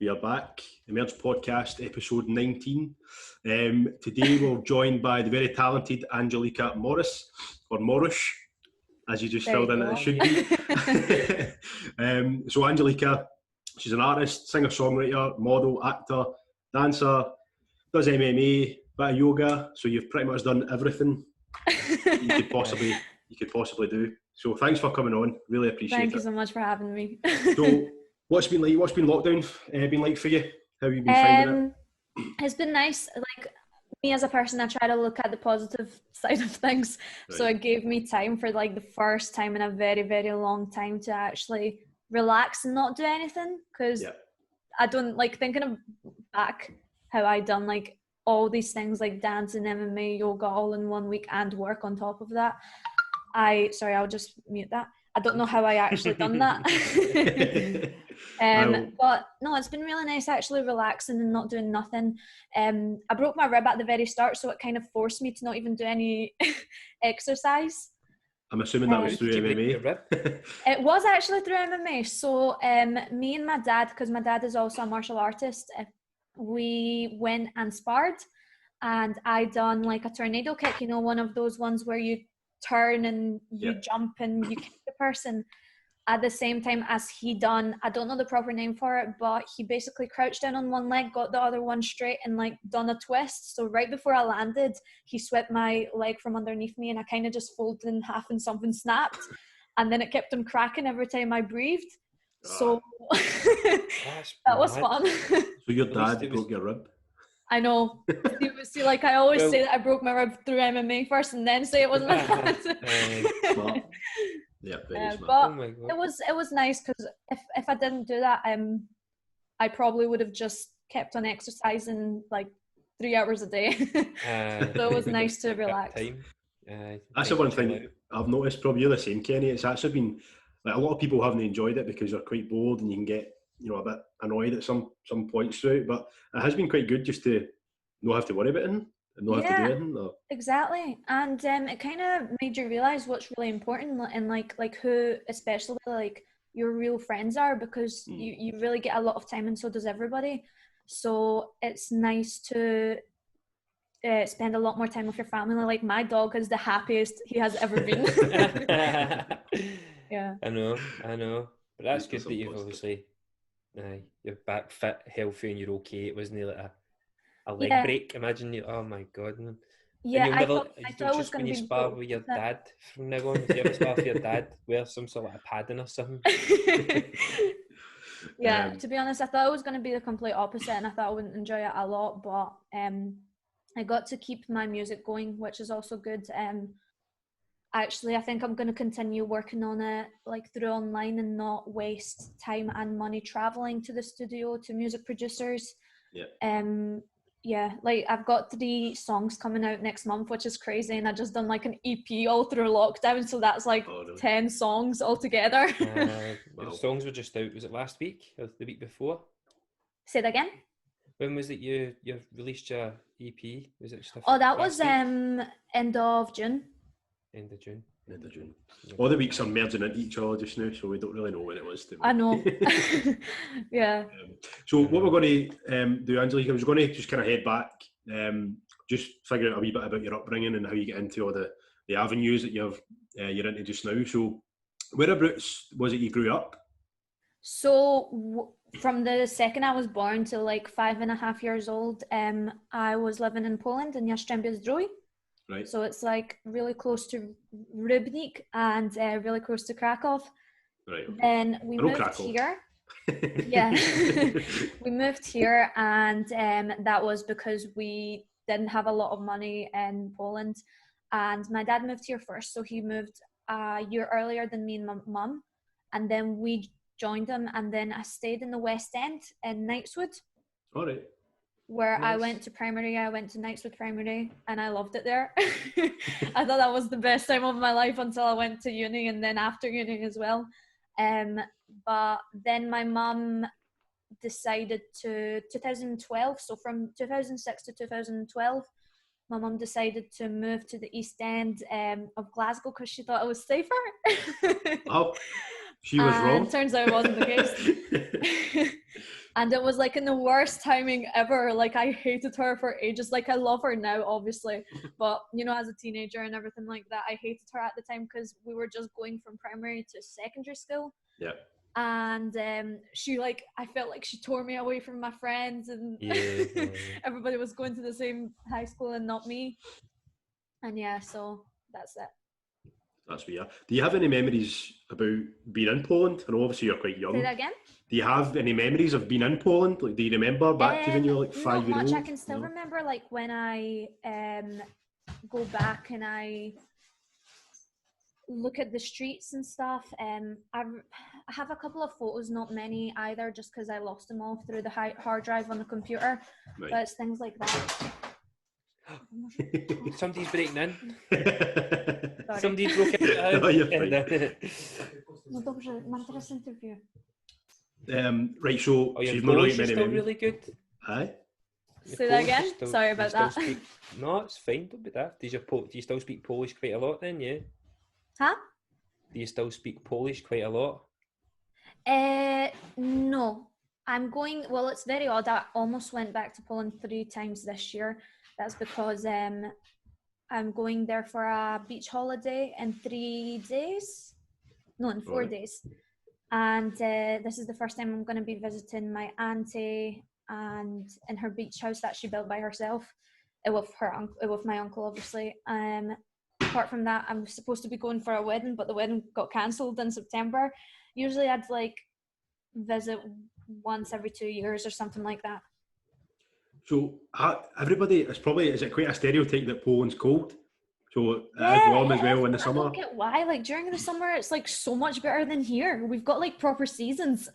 We are back, Emerge Podcast, episode 19. Today we're joined by the very talented Angelica Morris, or Morrish, as you just filled in it should be. So Angelica, she's an artist, singer-songwriter, model, actor, dancer, does MMA, bit of yoga, so you've pretty much done everything you could possibly do. So thanks for coming on, really appreciate it. Thank you so much for having me. So what's been lockdown been like for you? How have you been finding it? It's been nice. Like, me as a person, I try to look at the positive side of things. Right. So it gave me time for like the first time in a very, very long time to actually relax and not do anything, because I don't like thinking back how I done like all these things like dancing, MMA, yoga all in 1 week and work on top of that. I'll just mute that. I don't know how I actually done that. But no, it's been really nice actually relaxing and not doing nothing. I broke my rib at the very start, so it kind of forced me to not even do any exercise. I'm assuming that was through MMA. It was actually through MMA. So me and my dad, because my dad is also a martial artist, we went and sparred, and I done like a tornado kick, you know, one of those ones where you turn and you jump and you kick the person at the same time as he done, I don't know the proper name for it, but he basically crouched down on one leg, got the other one straight, and like done a twist. So right before I landed, he swept my leg from underneath me, and I kind of just folded in half and something snapped, and then it kept on cracking every time I breathed. So that was fun. So your dad broke your rib? I know. See, like I always say that I broke my rib through MMA first, and then say it wasn't my dad. Smart. Yeah, very smart. But it was nice, because if I didn't do that, I probably would have just kept on exercising like 3 hours a day. So it was nice to relax. That's the one thing I've noticed. Probably you're the same, Kenny. It's actually been like a lot of people haven't enjoyed it because they're quite bored and you can get, you know, a bit annoyed at some points through it. But it has been quite good just to not have to worry about it and not have to do anything. Or... Exactly. And it kind of made you realise what's really important and like who especially like your real friends are, because you really get a lot of time, and so does everybody. So it's nice to spend a lot more time with your family. Like my dog is the happiest he has ever been. Yeah. I know. But that's good that you've obviously you're back fit, healthy, and you're okay. It wasn't like a leg break. Imagine you. Oh my god. Man. Yeah, I thought it was going to be. Spar with your dad from now on. If you ever spar with your dad, wear some sort of like a padding or something. Yeah, to be honest, I thought it was going to be the complete opposite, and I thought I wouldn't enjoy it a lot. But I got to keep my music going, which is also good. Actually, I think I'm going to continue working on it like through online and not waste time and money traveling to the studio to music producers. Like I've got 3 songs coming out next month, which is crazy, and I just done like an EP all through lockdown, so that's like 10 songs altogether. The songs were just out, was it last week or the week before? Say that again. When was it you released your EP? Was it stuff? Oh, that was end of June. End of June. All the weeks are merging into each other just now, so we don't really know when it was. I know. Yeah. So what we're going to do, Angelica, I was going to just kind of head back, just figure out a wee bit about your upbringing and how you get into all the avenues that you're into just now. So whereabouts was it you grew up? So from the second I was born till like 5.5 years old, I was living in Poland in Jastrzębie-Zdrój. Right. So it's like really close to Rybnik and really close to Krakow. Right. Okay. Then we moved here. Yeah. We moved here, and that was because we didn't have a lot of money in Poland. And my dad moved here first, so he moved a year earlier than me and my mum. And then we joined him, and then I stayed in the West End in Knightswood. All right. Where nice. I went to Knightswood Primary, and I loved it there. I thought that was the best time of my life until I went to uni, and then after uni as well. But then my mum decided to 2012, so from 2006 to 2012, my mum decided to move to the East End of Glasgow because she thought it was safer. Oh, she was wrong. Turns out it wasn't the case. And it was like in the worst timing ever. Like I hated her for ages. Like I love her now, obviously, but you know, as a teenager and everything like that, I hated her at the time because we were just going from primary to secondary school. Yeah. And she like, I felt like she tore me away from my friends, and everybody was going to the same high school and not me. And yeah, so that's it. That's weird. Do you have any memories about being in Poland? I know obviously you're quite young. Say that again? Do you have any memories of being in Poland? Like, do you remember back to when you were like 5 years old? Not much. I can still remember like when I go back and I look at the streets and stuff. I have a couple of photos, not many either, just because I lost them all through the hard drive on the computer. Right. But it's things like that. Somebody's breaking in. Somebody broke into the house. No, you're fine. No dobrze, mam teraz interview. Right, so you've not really still really good. Aye. Say that again. Sorry about that. No, it's fine. Don't be daft. Do you still speak Polish quite a lot then? Yeah. Huh? Do you still speak Polish quite a lot? No. I'm going. Well, it's very odd. I almost went back to Poland 3 times this year. That's because I'm going there for a beach holiday in 3 days. No, in 4 days. And this is the first time I'm going to be visiting my auntie and in her beach house that she built by herself, with my uncle, obviously. Apart from that, I'm supposed to be going for a wedding, but the wedding got cancelled in September. Usually I'd like visit once every 2 years or something like that. So everybody, is it quite a stereotype that Poland's cold? So it is warm as well in the summer? I don't get why. Like during the summer, it's like so much better than here. We've got like proper seasons.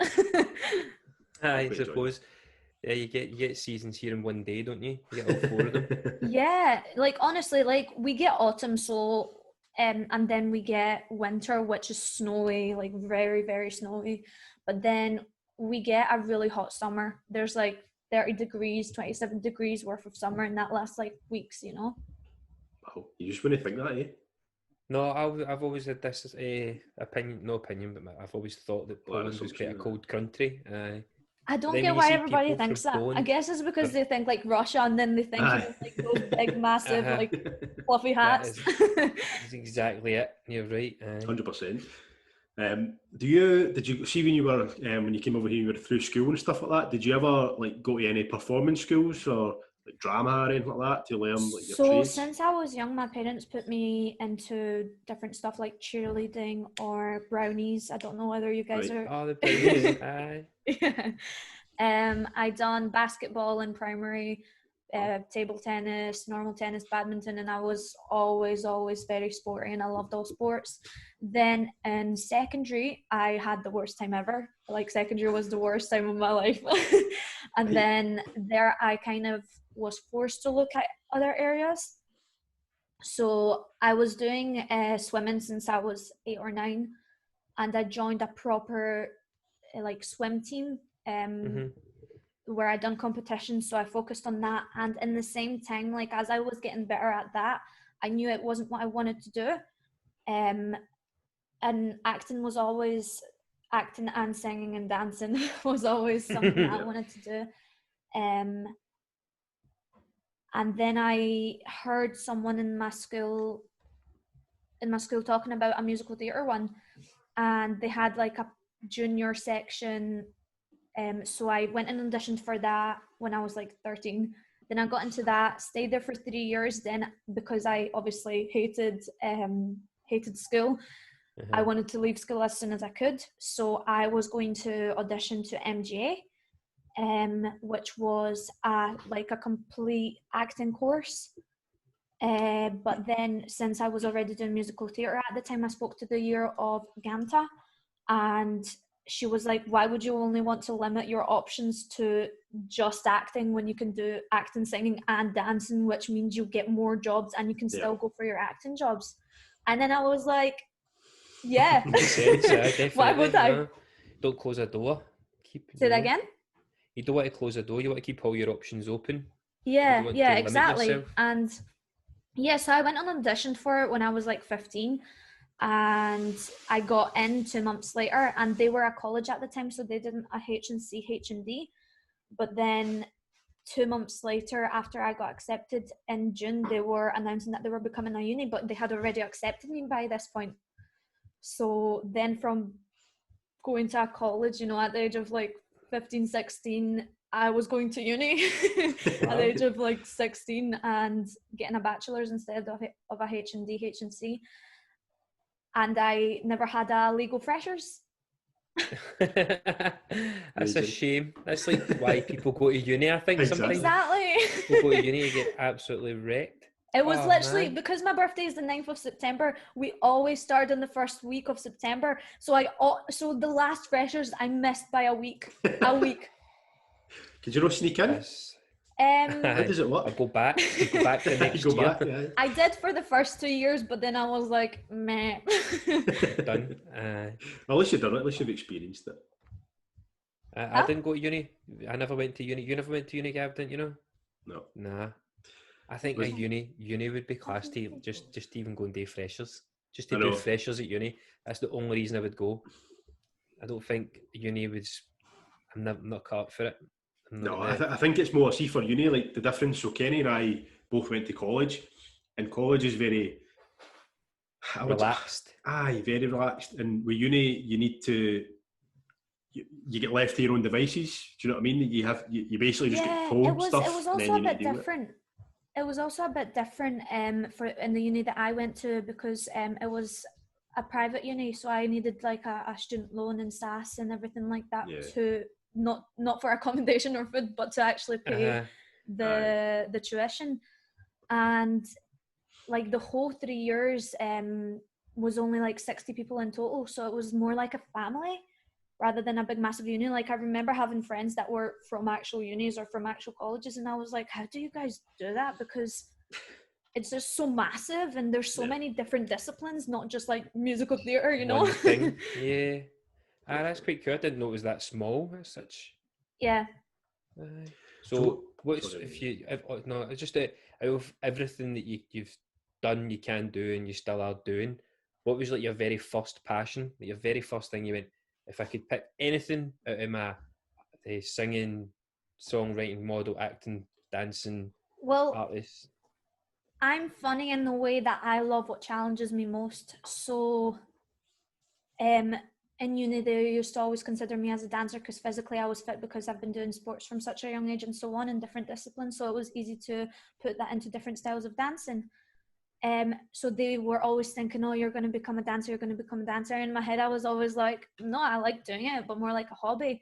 I suppose. Yeah, you get seasons here in one day, don't you? You get all 4 of them. Yeah, like honestly, like we get autumn, so and then we get winter, which is snowy, like very, very snowy. But then we get a really hot summer. There's like 30 degrees, 27 degrees worth of summer, and that lasts like weeks, you know? Wow, you just wouldn't think that, eh? No, I've always had this opinion, but I've always thought that Poland was quite a cold country. I don't get why everybody thinks that. Poland, I guess it's because they think like Russia, and then they think like those big, massive, like fluffy hats. That's exactly it. You're right. 100%. Did you see when you were when you came over here, you were through school and stuff like that? Did you ever like go to any performance schools or like drama or anything like that to learn like your trades? Since I was young, my parents put me into different stuff like cheerleading or brownies. I don't know whether you guys are. Oh, the brownies. Aye. Yeah. I done basketball in primary, table tennis, normal tennis, badminton, and I was always very sporty, and I loved all sports. Then in secondary, I had the worst time ever. Like secondary was the worst time of my life. And then there I kind of was forced to look at other areas. So I was doing swimming since I was 8 or 9, and I joined a proper like swim team where I done competitions, so I focused on that. And in the same time, like as I was getting better at that, I knew it wasn't what I wanted to do. And acting and singing and dancing was always something I wanted to do. And then I heard someone in my school talking about a musical theatre one, and they had like a junior section. So I went and auditioned for that when I was like 13. Then I got into that, stayed there for 3 years. Then because I obviously hated school, I wanted to leave school as soon as I could. So I was going to audition to MGA, which was like a complete acting course. But then since I was already doing musical theatre at the time, I spoke to the year of GAMTA, and she was like, why would you only want to limit your options to just acting when you can do acting, singing and dancing, which means you get more jobs and you can still go for your acting jobs. And then I was like, yeah. Why would I? No. Don't close a door. Say that again? You don't want to close a door, you want to keep all your options open. Yeah, exactly. And so I went on audition for it when I was like 15, and I got in 2 months later, and they were a college at the time, so they didn't a H&C, H&D. But then 2 months later, after I got accepted in June, they were announcing that they were becoming a uni, but they had already accepted me by this point. So then from going to a college, at the age of like 15, 16, I was going to uni at the age of like 16 and getting a bachelor's instead of a HNC. And I never had a legal freshers. That's a shame. That's like why people go to uni, I think. Exactly. Sometimes people go to uni and get absolutely wrecked. It was literally, because my birthday is the 9th of September, we always started in the first week of September. So the last freshers I missed by a week. Could you not sneak in? How does it work? I'll go back the next year. Back, yeah. I did for the first 2 years, but then I was like, meh. Done. Well, at least you've done it. At least you've experienced it. I didn't go to uni. I never went to uni. You never went to uni, Gab, didn't you know? No. Nah. I think a uni would be class to just even go and do freshers. Just to do freshers at uni. That's the only reason I would go. I don't think uni was... I'm not cut up for it. No, I think it's more, see, for uni, like the difference. So Kenny and I both went to college, and college is very relaxed. Very relaxed. And with uni, you need to, you get left to your own devices. Do you know what I mean? You basically just get told stuff. It was also a bit different. It was also a bit different in the uni that I went to, because it was a private uni, so I needed like a student loan and SAS and everything like that to not for accommodation or food, but to actually pay the tuition. And like the whole 3 years was only like 60 people in total, so it was more like a family rather than a big massive uni. Like I remember having friends that were from actual unis or from actual colleges, and I was like, how do you guys do that? Because it's just so massive and there's so many different disciplines, not just like musical theatre, One thing. Yeah. That's quite cool. I didn't know it was that small as such. Yeah. So what's just out of everything that you've done, you can do, and you still are doing, what was like your very first passion, your very first thing you went, if I could pick anything out of my singing, songwriting, model, acting, dancing, artists? I'm funny in the way that I love what challenges me most. So in uni, they used to always consider me as a dancer because physically I was fit, because I've been doing sports from such a young age and so on in different disciplines. So it was easy to put that into different styles of dancing. So they were always thinking, oh, you're going to become a dancer, you're going to become a dancer. In my head, I was always like, no, I like doing it, but more like a hobby.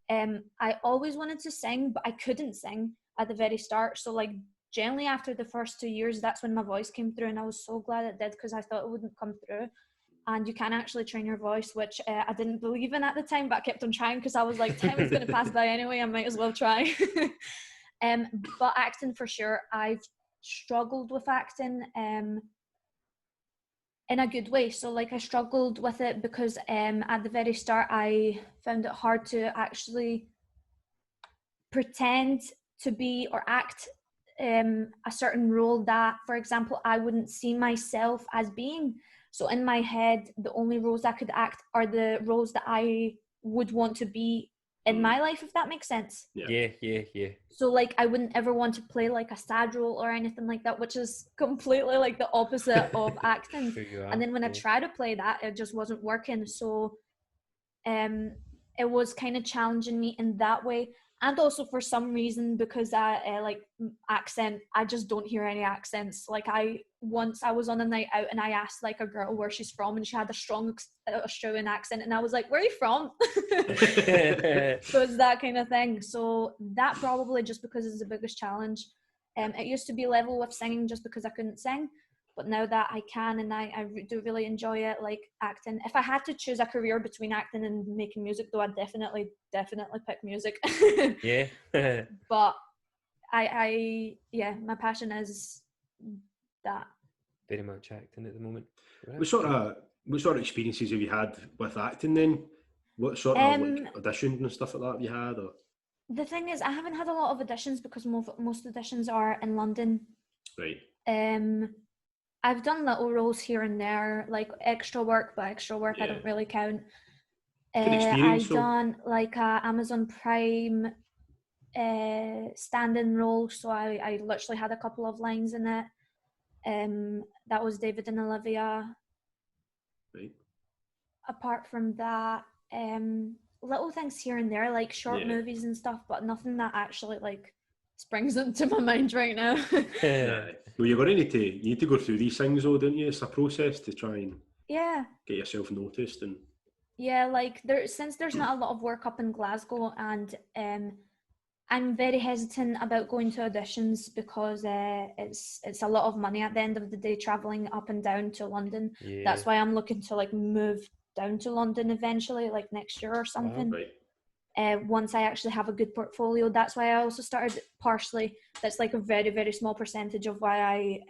I always wanted to sing, but I couldn't sing at the very start. So like generally after the first 2 years, that's when my voice came through, and I was so glad it did, because I thought it wouldn't come through. And you can actually train your voice, which I didn't believe in at the time, but I kept on trying because I was like, time is going to pass by anyway, I might as well try. But acting, for sure, I've struggled with acting in a good way. So like I struggled with it because at the very start I found it hard to actually pretend to be or act a certain role that, for example, I wouldn't see myself as being. So in my head, the only roles I could act are the roles that I would want to be in my life, if that makes sense. Yeah. So like I wouldn't ever want to play like a sad role or anything like that, which is completely like the opposite of acting. And then when I tried to play that, it just wasn't working. So it was kind of challenging me in that way. And also for some reason, because I like accent, I just don't hear any accents. Like once I was on a night out and I asked like a girl where she's from, and she had a strong Australian accent, and I was like, where are you from? So it's that kind of thing. So that probably just because it's the biggest challenge. It used to be level with singing just because I couldn't sing. But now that I can, and I do really enjoy it, like acting. If I had to choose a career between acting and making music, though, I'd definitely pick music. Yeah. But my passion is that. Very much acting at the moment. Right. What sort of experiences have you had with acting then? What sort of like auditions and stuff like that have you had? Or? The thing is, I haven't had a lot of auditions because most auditions are in London. Right. I've done little roles here and there, like extra work, but extra work I don't really count. I've done like a Amazon Prime stand-in role, so I literally had a couple of lines in it. That was David and Olivia. Right. Apart from that, little things here and there, like short movies and stuff, but nothing that actually like springs into my mind right now. Well, you need to go through these things though, don't you? It's a process to try and get yourself noticed. And like since there's not a lot of work up in Glasgow, and I'm very hesitant about going to auditions because it's a lot of money at the end of the day traveling up and down to London. That's why I'm looking to like move down to London eventually, like next year or something. Right. Once I actually have a good portfolio. That's why I also started partially, that's like a very, very small percentage of why I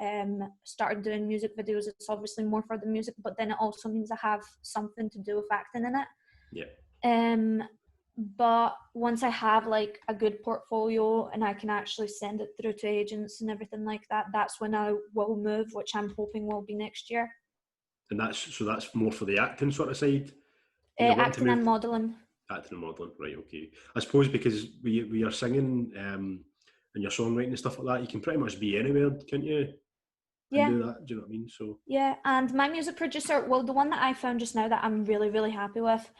started doing music videos. It's obviously more for the music, but then it also means I have something to do with acting in it. But once I have like a good portfolio and I can actually send it through to agents and everything like that, that's when I will move, which I'm hoping will be next year. And that's more for the acting sort of side? Acting and modelling. Acting and modelling, right, okay. I suppose because we are singing and your songwriting and stuff like that, you can pretty much be anywhere, can't you? Yeah. And do that, do you know what I mean? So yeah, and my music producer, well, the one that I found just now that I'm really, really happy with,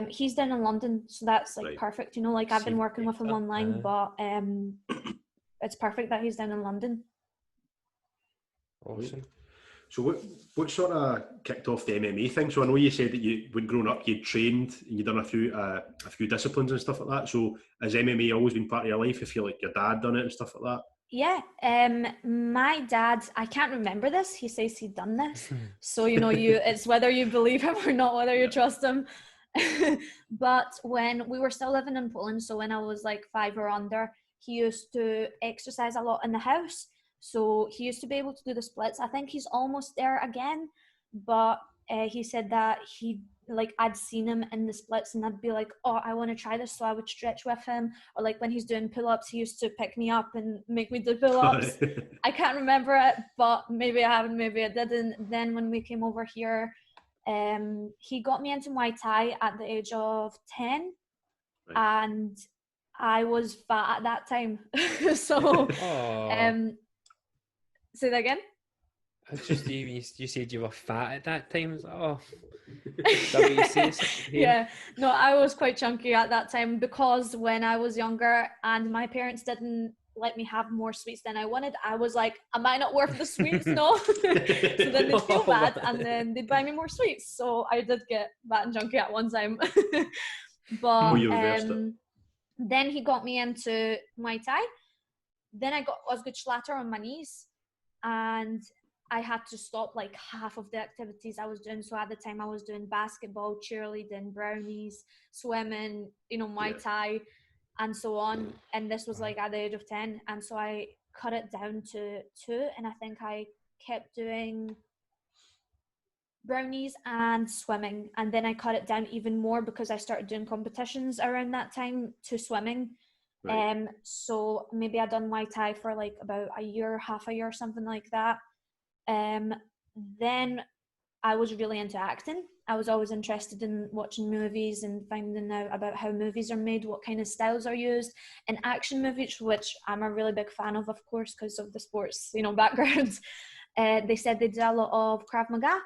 he's down in London, so that's like perfect, you know, like I've been working with him online, but it's perfect that he's down in London. Awesome. So what sort of kicked off the MMA thing? So I know you said that when growing up you'd trained and you'd done a few disciplines and stuff like that. So has MMA always been part of your life? I feel like your dad done it and stuff like that. Yeah, my dad, I can't remember this. He says he'd done this. So, you know, it's whether you believe him or not, whether you trust him. But when we were still living in Poland, so when I was like 5 or under, he used to exercise a lot in the house. So he used to be able to do the splits. I think he's almost there again, but he said that I'd seen him in the splits and I'd be like, oh, I want to try this. So I would stretch with him, or like when he's doing pull-ups, he used to pick me up and make me do pull-ups. I can't remember it, but maybe I haven't, maybe I didn't. Then when we came over here, he got me into Muay Thai at the age of 10, and I was fat at that time. So say that again. Just you said you were fat at that time. I was like, oh, is that what you say? Yeah, no, I was quite chunky at that time because when I was younger and my parents didn't let me have more sweets than I wanted, I was like, am I not worth the sweets? No. So then they'd feel bad and then they'd buy me more sweets. So I did get fat and chunky at one time. But then he got me into Muay Thai. Then I was good schlatter on my knees, and I had to stop like half of the activities I was doing. So at the time I was doing basketball, cheerleading, brownies, swimming, you know, Muay Thai and so on. And this was like at the age of 10. And so I cut it down to 2. And I think I kept doing brownies and swimming. And then I cut it down even more because I started doing competitions around that time to swimming. Right. So maybe I'd done Muay Thai for like about a year, half a year, something like that. Then I was really into acting. I was always interested in watching movies and finding out about how movies are made, what kind of styles are used in action movies, which I'm a really big fan of course, because of the sports, you know, background. They said they did a lot of Krav Maga.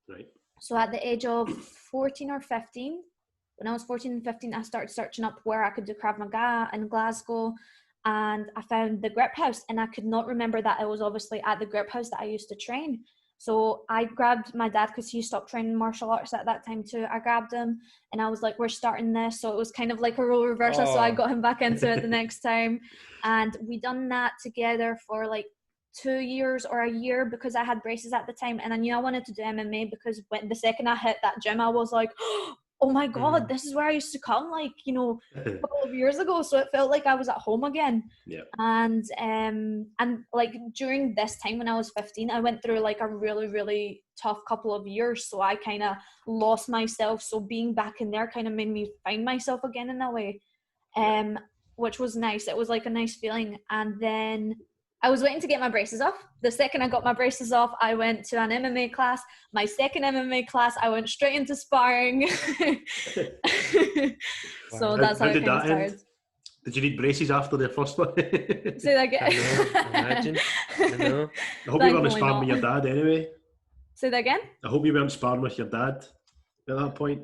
Right. So at the age of 14 or 15, when I was 14 and 15, I started searching up where I could do Krav Maga in Glasgow. And I found the Grip House, and I could not remember that it was obviously at the Grip House that I used to train. So I grabbed my dad because he stopped training martial arts at that time too. I grabbed him and I was like, we're starting this. So it was kind of like a role reversal. So I got him back into it the next time. And we done that together for like 2 years or a year because I had braces at the time. And I knew I wanted to do MMA because the second I hit that gym, I was like, oh my God, this is where I used to come, like, you know, a couple of years ago. So it felt like I was at home again. Yeah. And like during this time when I was 15, I went through like a really, really tough couple of years. So I kind of lost myself. So being back in there kind of made me find myself again in a way, which was nice. It was like a nice feeling. And then I was waiting to get my braces off. The second I got my braces off, I went to an MMA class. My second MMA class, I went straight into sparring. So that's how it kind of started. Did you need braces after the first one? Say that again. I know, imagine. I know. I hope you weren't Thankfully sparring with your not. dad anyway. Say that again. I hope you weren't sparring with your dad at that point.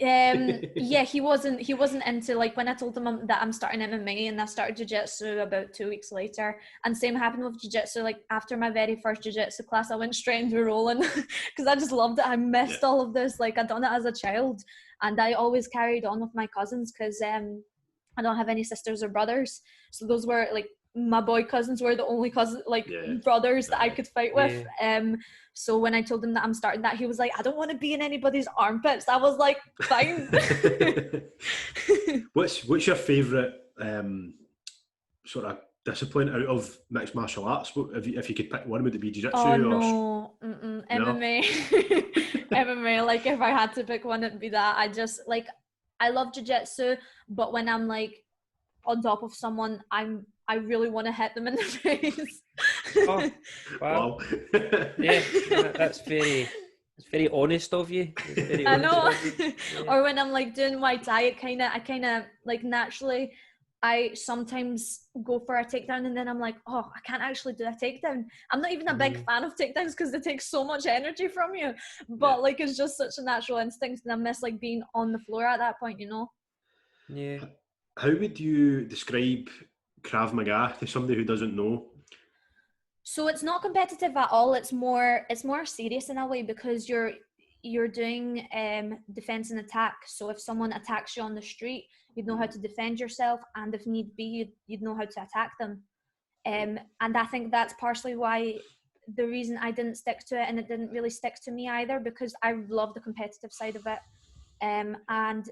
Yeah, he wasn't into, like, when I told him that I'm starting MMA and I started jiu-jitsu about 2 weeks later, and same happened with jiu-jitsu. Like, after my very first jiu-jitsu class, I went straight into rolling because I just loved it. I missed all of this. Like, I'd done it as a child, and I always carried on with my cousins because I don't have any sisters or brothers, so those were like my boy cousins were the only brothers that I could fight with. So when I told him that I'm starting that, he was like, I don't want to be in anybody's armpits. I was like, fine. What's your favourite sort of discipline out of mixed martial arts? If you could pick one, would it be jiu-jitsu? Oh no, MMA. MMA. Like, if I had to pick one, it'd be that. I love jiu-jitsu, but when I'm like on top of someone, I really want to hit them in the face. Oh, wow. Yeah, that's very honest of you. I know. Yeah. Or when I'm like doing Muay Thai, I kind of like naturally, I sometimes go for a takedown and then I'm like, oh, I can't actually do a takedown. I'm not even a big fan of takedowns because they take so much energy from you. But like, it's just such a natural instinct, and I miss like being on the floor at that point, you know? Yeah. How would you describe Krav Maga to somebody who doesn't know? So it's not competitive at all. It's more serious in a way because you're doing defense and attack. So if someone attacks you on the street, you'd know how to defend yourself, and if need be, you'd know how to attack them. And I think that's partially why the reason I didn't stick to it, and it didn't really stick to me either, because I love the competitive side of it. And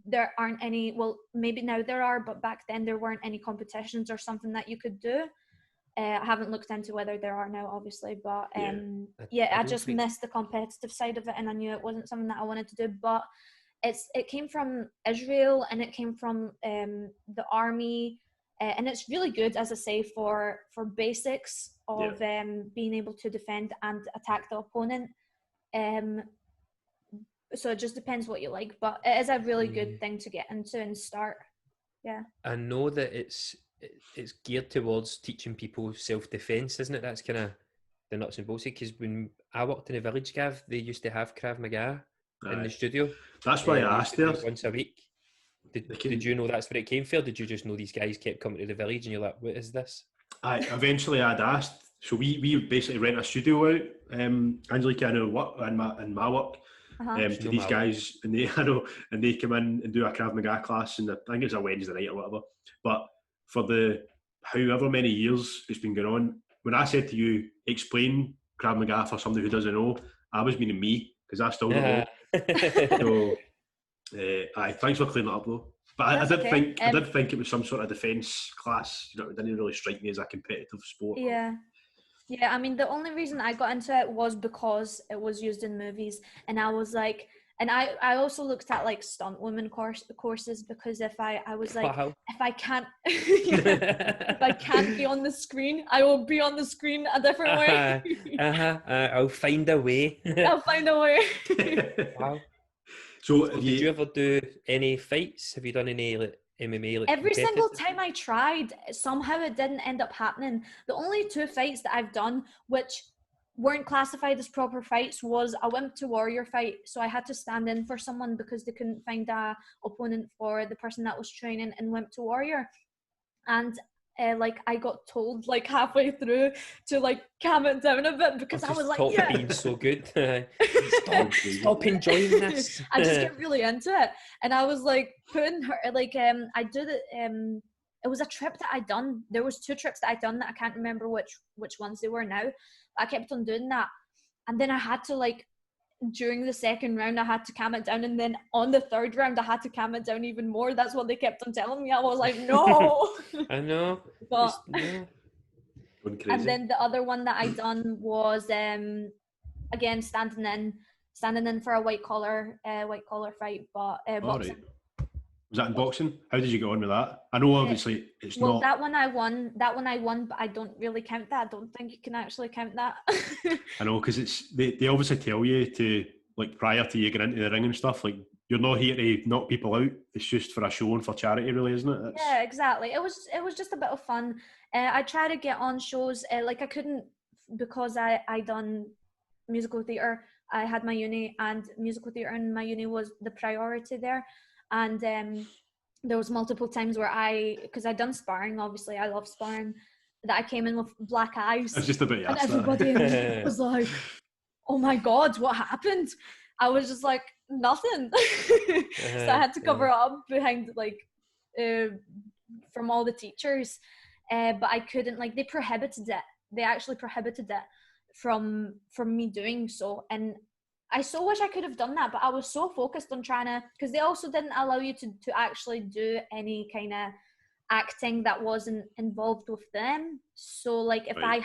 there aren't any, well, maybe now there are, but back then there weren't any competitions or something that you could do. I haven't looked into whether there are now, obviously, but I just missed the competitive side of it, and I knew it wasn't something that I wanted to do. But it came from Israel, and it came from the army, and it's really good, as I say, for basics of being able to defend and attack the opponent. So it just depends what you like, but it is a really good thing to get into and start. Yeah. I know that it's geared towards teaching people self-defense, isn't it? That's kind of the nuts and bolts. Because when I worked in a village, Gav, they used to have Krav Maga in the studio. That's why I asked there. Once a week. Did you know that's where it came from? Did you just know these guys kept coming to the village and you're like, what is this? Eventually I'd asked. So we basically rent a studio out, Angelica, I know what, in my work. To these guys, and they come in and do a Krav Maga class, and I think it's a Wednesday night or whatever. But for the however many years it's been going on, when I said to you, explain Krav Maga for somebody who doesn't know, I was meaning me, because I still don't know. So, thanks for clearing that up though. But I did think it was some sort of defence class. You know, it didn't really strike me as a competitive sport. Yeah, I mean, the only reason I got into it was because it was used in movies, and I was like, and I also looked at like stunt women courses, because if I was like, if I can't if I can't be on the screen, I will be on the screen a different way. I'll find a way. I'll find a way. Wow. So did you ever do any fights? Have you done any MMA? Every single time I tried, somehow it didn't end up happening. The only 2 fights that I've done which weren't classified as proper fights was a Wimp to Warrior fight. So I had to stand in for someone because they couldn't find a opponent for the person that was training in Wimp to Warrior. And like I got told like halfway through to like calm it down a bit, because I was like, stop being so good. Stop enjoying this. I just get really into it, and I was like putting her like I did it. It was a trip that I'd done. There was 2 trips that I'd done that I can't remember which ones they were now. I kept on doing that, and then I had to like, during the second round I had to calm it down, and then on the third round I had to calm it down even more. That's what they kept on telling me. I was like, no. I know. But and then the other one that I done was again standing in for a white collar fight, but boxing. Right. Was that in boxing? How did you get on with that? I know obviously it's not. That one I won, but I don't really count that. I don't think you can actually count that. I know, because they obviously tell you to, like, prior to you getting into the ring and stuff, like, you're not here to knock people out. It's just for a show and for charity, really, isn't it? Yeah, exactly. It was just a bit of fun. I tried to get on shows. Like I couldn't, because I done musical theatre. I had my uni, and musical theatre in my uni was the priority there. And there was multiple times where because I'd done sparring, obviously I love sparring, that I came in with black eyes. I was just a bit, and everybody was like, oh my God, what happened? I was just like, nothing. So I had to cover it up behind, like, from all the teachers. But I couldn't, like, they prohibited it. They actually prohibited it from me doing so. And I so wish I could have done that, but I was so focused on trying to, because they also didn't allow you to actually do any kind of acting that wasn't involved with them. So like if I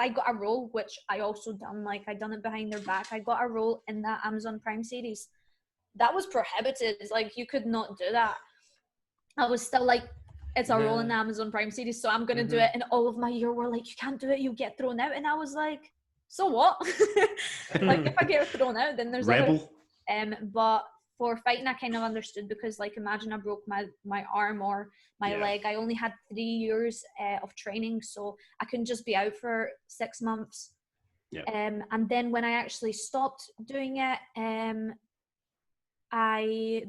got a role, which I also done, like I done it behind their back, I got a role in that Amazon Prime series that was prohibited. Like you could not do that. I was still like, it's a role in the Amazon Prime series, so I'm gonna do it. And all of my year were like, you can't do it, you'll get thrown out. And I was like, so what? Like if I get thrown out, then there's rebel. But for fighting, I kind of understood, because like imagine I broke my arm or my leg. I only had 3 years of training, so I couldn't just be out for 6 months. And then when I actually stopped doing it,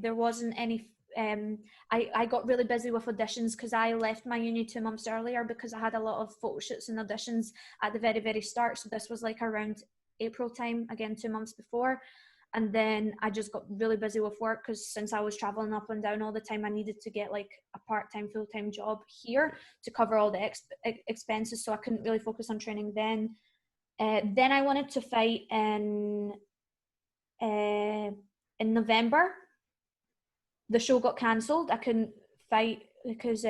there wasn't any. I got really busy with auditions, because I left my uni 2 months earlier, because I had a lot of photo shoots and auditions at the very, very start. So this was like around April time, again 2 months before. And then I just got really busy with work, because since I was traveling up and down all the time, I needed to get like a part-time, full-time job here to cover all the expenses. So I couldn't really focus on training then. Then I wanted to fight in November. The show got cancelled. I couldn't fight because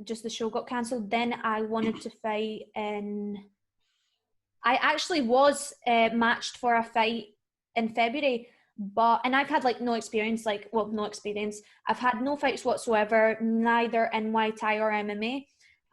just the show got cancelled. Then I wanted to fight I actually was matched for a fight in February, and I've had like no experience. I've had no fights whatsoever, neither in Muay Thai or MMA.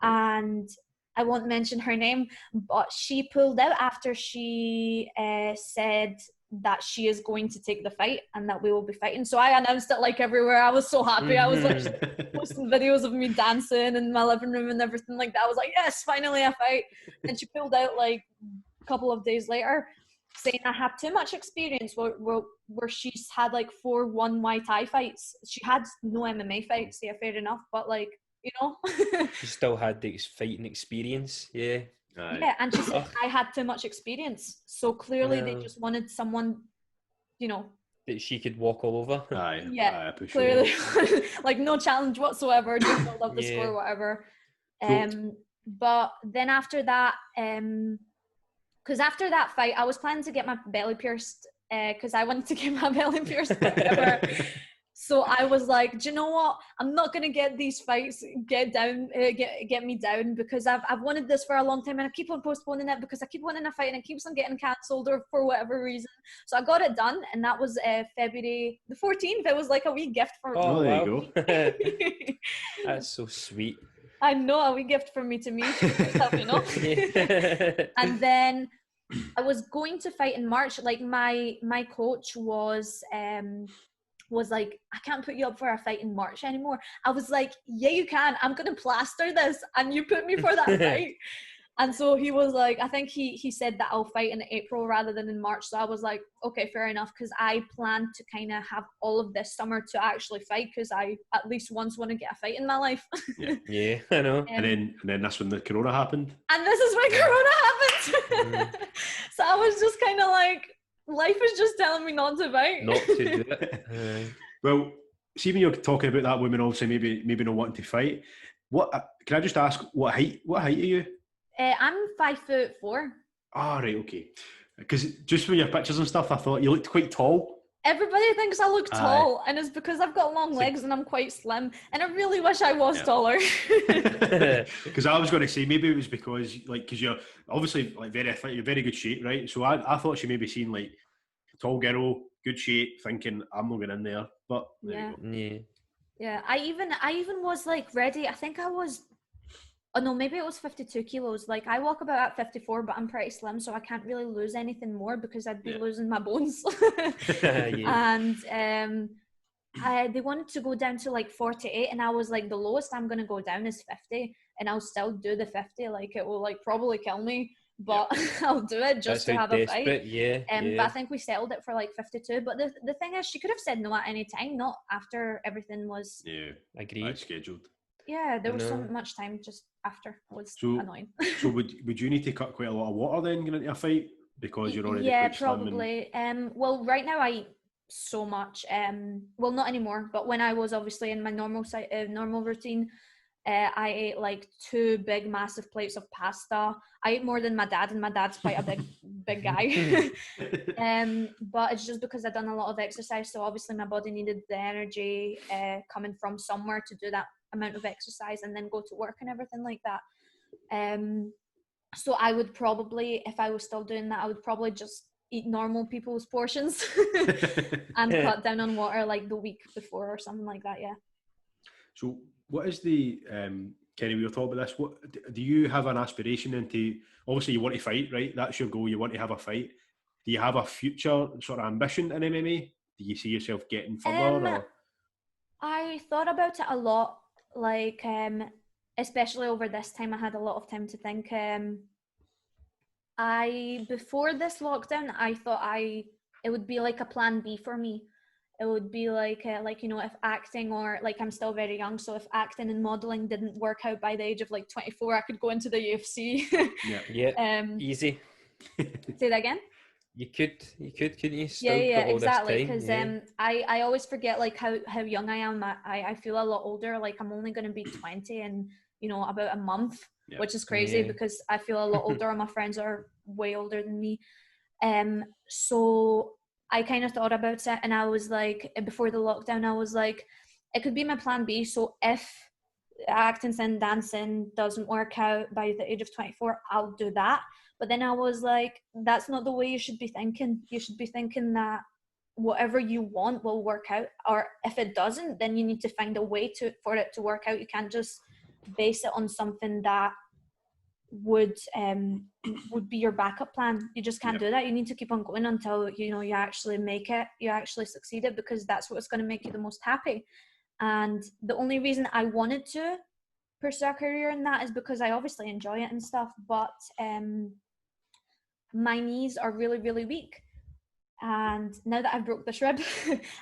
And I won't mention her name, but she pulled out after she said that she is going to take the fight and that we will be fighting. So I announced it like everywhere. I was so happy. I was like posting videos of me dancing in my living room and everything like that. I was like, yes, finally a fight. And she pulled out like a couple of days later, saying I have too much experience, where she's had like 4 Muay Thai fights. She had no MMA fights, yeah, fair enough, but like, you know. She still had the fighting experience, yeah. Yeah, and she said I had too much experience, so clearly they just wanted someone, you know, that she could walk all over. Clearly, like no challenge whatsoever, just build up the score, whatever. But then after that, because after that fight, I was planning to get my belly pierced, because I wanted to get my belly pierced, whatever. So I was like, do you know what? I'm not going to get these fights get me down, because I've wanted this for a long time, and I keep on postponing it because I keep wanting a fight and it keeps on getting cancelled or for whatever reason. So I got it done, and that was February the 14th. It was like a wee gift for me. Oh, there you go. That's so sweet. I know, a wee gift from me to me. You know? And then I was going to fight in March. Like my coach was like, I can't put you up for a fight in March anymore. I was like, yeah, you can. I'm going to plaster this and you put me for that fight. And so he was like, I think he said that I'll fight in April rather than in March. So I was like, okay, fair enough. Because I planned to kind of have all of this summer to actually fight, because I at least once want to get a fight in my life. Yeah, I know. And then that's when the corona happened. And this is when corona happened. So I was just kind of like, life is just telling me not to fight. Not to do it. Well, see, when you're talking about that woman, obviously maybe not wanting to fight. What can I just ask? What height are you? I'm 5'4". Ah, right, okay. Because just from your pictures and stuff, I thought you looked quite tall. Everybody thinks I look tall, and it's because I've got long legs and I'm quite slim. And I really wish I was taller. Because I was going to say maybe it was because you're obviously like you're very good shape, right? So I thought she maybe seen like tall girl, good shape, thinking I'm not going in there. But there you go. Yeah. I even was like ready. I think I was. Oh no, maybe it was 52 kilos. Like I walk about at 54, but I'm pretty slim, so I can't really lose anything more because I'd be losing my bones. And they wanted to go down to like 48, and I was like, the lowest I'm going to go down is 50, and I'll still do the 50. Like, it will like probably kill me, but I'll do it just to have a fight. Yeah, But I think we settled it for like 52. But the thing is, she could have said no at any time, not after everything was agreed, scheduled. Yeah, there was so much time just after. It was annoying. So would you need to cut quite a lot of water then going into a fight because you're already quite probably. slim? Well, right now I eat so much. Well, not anymore. But when I was obviously in my normal routine, I ate like 2 big massive plates of pasta. I ate more than my dad, and my dad's quite a big guy. But it's just because I've done a lot of exercise, so obviously my body needed the energy coming from somewhere to do that amount of exercise and then go to work and everything like that. So I would probably, if I was still doing that, I would probably just eat normal people's portions and cut down on water like the week before or something like that. So what is the Kenny, we were talking about this, what do you have an aspiration into? Obviously you want to fight, right? That's your goal, you want to have a fight. Do you have a future sort of ambition in MMA? Do you see yourself getting further? Or? I thought about it a lot, like especially over this time. I had a lot of time to think. Before this lockdown, I thought it would be like a plan B for me. It would be like you know, if acting, or like, I'm still very young, so if acting and modeling didn't work out by the age of like 24, I could go into the UFC. Easy. Say that again. You could, couldn't you? Still exactly. Because I always forget like how young I am. I feel a lot older. Like, I'm only going to be 20 in, you know, about a month, which is crazy because I feel a lot older and my friends are way older than me. So I kind of thought about it, and I was like, before the lockdown, I was like, it could be my plan B. So if acting and dancing doesn't work out by the age of 24, I'll do that. But then I was like, that's not the way you should be thinking. You should be thinking that whatever you want will work out, or if it doesn't, then you need to find a way for it to work out. You can't just base it on something that would be your backup plan. You just can't do that. You need to keep on going until, you know, you actually make it, you actually succeeded, because that's what's going to make you the most happy. And the only reason I wanted to pursue a career in that is because I obviously enjoy it and stuff, but my knees are really, really weak. And now that I broke this rib,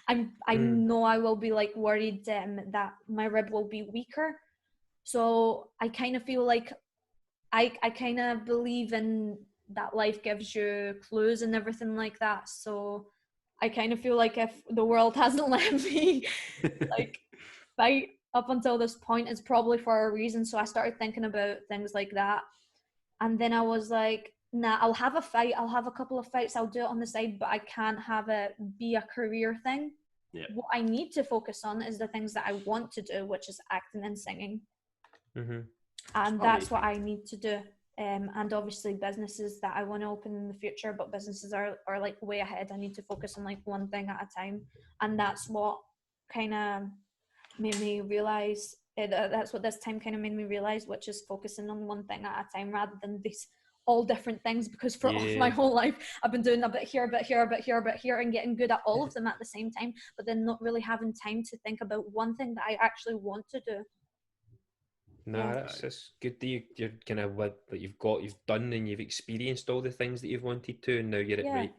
I know I will be like worried that my rib will be weaker. So I kind of feel like I kind of believe in that life gives you clues and everything like that. So I kind of feel like if the world hasn't let me like fight up until this point, it's probably for a reason. So I started thinking about things like that. And then I was like, nah, I'll have a fight. I'll have a couple of fights. I'll do it on the side, but I can't have it be a career thing. Yeah. What I need to focus on is the things that I want to do, which is acting and singing. Mm-hmm. And that's what I need to do. And obviously businesses that I want to open in the future, but businesses are like way ahead. I need to focus on like one thing at a time. And that's what kind of made me realize, that's what this time kind of made me realize, which is focusing on one thing at a time rather than these all different things, because for my whole life I've been doing a bit here, a bit here, a bit here, a bit here, and getting good at all of them at the same time, but then not really having time to think about one thing that I actually want to do. No, it's good that you're kind of what you've done and you've experienced all the things that you've wanted to, and now you're at right.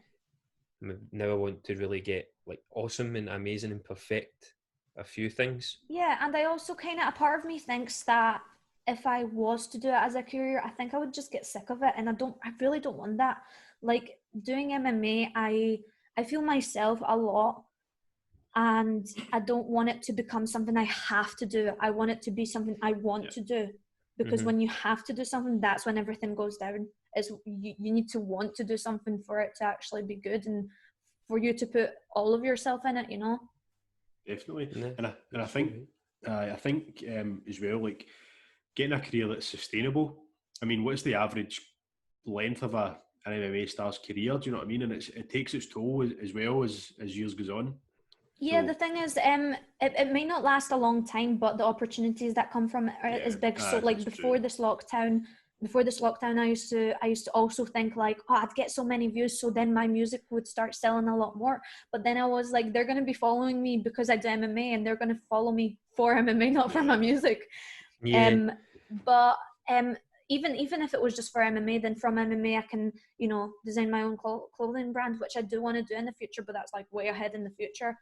Now I want to really get like awesome and amazing and perfect a few things. Yeah, and I also kind of, a part of me thinks that if I was to do it as a career, I think I would just get sick of it, and I really don't want that. Like, doing MMA, I feel myself a lot, and I don't want it to become something I have to do. I want it to be something I want to do, because when you have to do something, that's when everything goes down. Is you need to want to do something for it to actually be good, and for you to put all of yourself in it, you know. Definitely, and I think as well, like, getting a career that's sustainable. I mean, what's the average length of an MMA star's career? Do you know what I mean? And it takes its toll as well as years goes on. Yeah, so the thing is, it may not last a long time, but the opportunities that come from it is big. So, like, before this lockdown, before this lockdown, I used to also think like, oh, I'd get so many views, so then my music would start selling a lot more. But then I was like, they're going to be following me because I do MMA, and they're going to follow me for MMA, not for my music. Yeah. But even if it was just for MMA, then from MMA I can, you know, design my own clothing brand, which I do want to do in the future, but that's like way ahead in the future.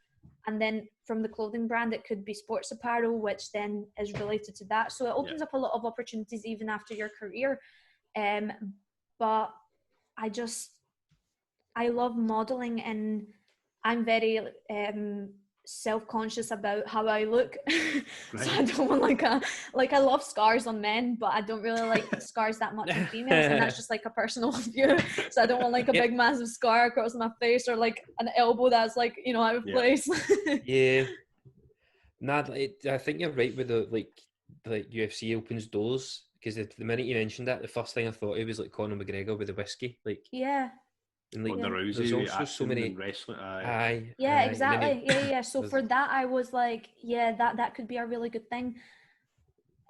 And then from the clothing brand, it could be sports apparel, which then is related to that. So it opens up a lot of opportunities even after your career. But I love modeling, and I'm very self-conscious about how I look. So I don't want I love scars on men, but I don't really like scars that much on females, and that's just like a personal view. So I don't want like a big massive scar across my face, or like an elbow that's like, you know, out of place. Yeah. Nah, I think you're right with the like UFC opens doors, because the minute you mentioned that, the first thing I thought it was like Conor McGregor with the whiskey, like. Yeah. And like, Ronda Rousey, there's also so many wrestling. Yeah, exactly. Yeah. So there's- for that, I was like, yeah, that could be a really good thing.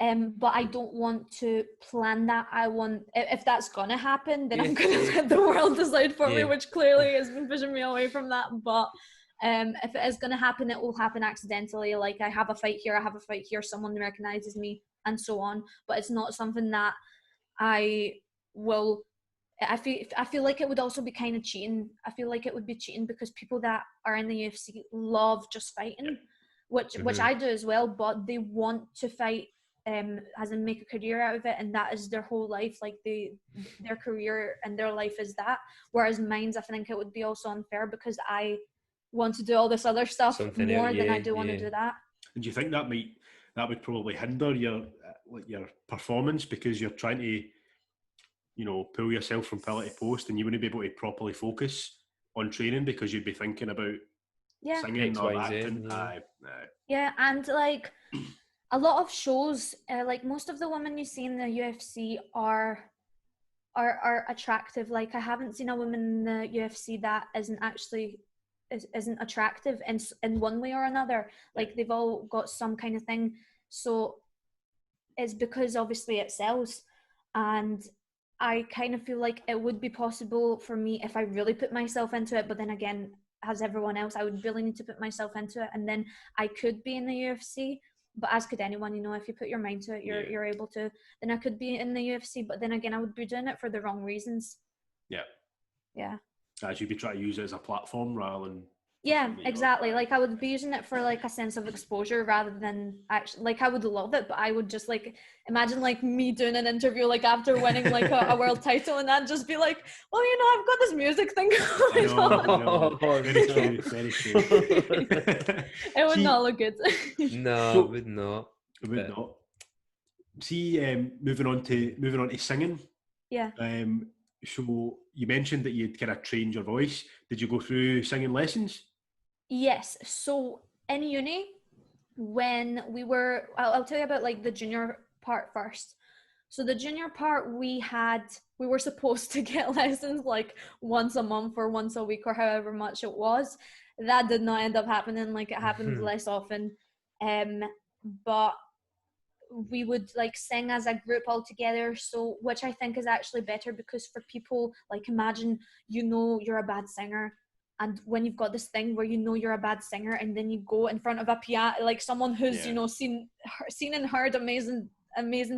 But I don't want to plan that. I want, if that's gonna happen, then I'm gonna let the world decide for me, which clearly has been pushing me away from that. But if it is gonna happen, it will happen accidentally. Like I have a fight here, someone recognizes me, and so on. But it's not something that I will. I feel like it would also be kind of cheating. I feel like it would be cheating because people that are in the UFC love just fighting, which I do as well. But they want to fight, as in make a career out of it, and that is their whole life. Like their career and their life is that. Whereas mine's, I think it would be also unfair because I want to do all this other stuff more than I do want to do that. And do you think that would probably hinder your performance, because you're trying to, you know, pull yourself from pillar to post, and you wouldn't be able to properly focus on training because you'd be thinking about singing or acting. Yeah, and like a lot of shows, like most of the women you see in the UFC are attractive. Like I haven't seen a woman in the UFC that isn't attractive in one way or another. Like they've all got some kind of thing. So it's because obviously it sells, and I kind of feel like it would be possible for me if I really put myself into it. But then again, as everyone else, I would really need to put myself into it, and then I could be in the UFC. But as could anyone, you know, if you put your mind to it, you're able to. Then I could be in the UFC, but then again, I would be doing it for the wrong reasons. Yeah. As you'd be trying to use it as a platform rather than. Yeah, exactly. Like I would be using it for like a sense of exposure rather than actually, like I would love it, but I would just like imagine like me doing an interview like after winning like a world title, and I'd just be like, well, you know, I've got this music thing going on. Very true, very true. It would not look good. No, it would not. It would not. See, moving on to singing. Yeah. So you mentioned that you'd kind of trained your voice. Did you go through singing lessons? Yes. So in uni, when we were, I'll tell you about like the junior part first. So the junior part, we were supposed to get lessons like once a month or once a week or however much it was. That did not end up happening. Like it happened less often. But we would like sing as a group all together, so which I think is actually better, because for people, like imagine, you know, you're a bad singer, and when you've got this thing where you know you're a bad singer and then you go in front of a piano, like someone who's you know seen and heard amazing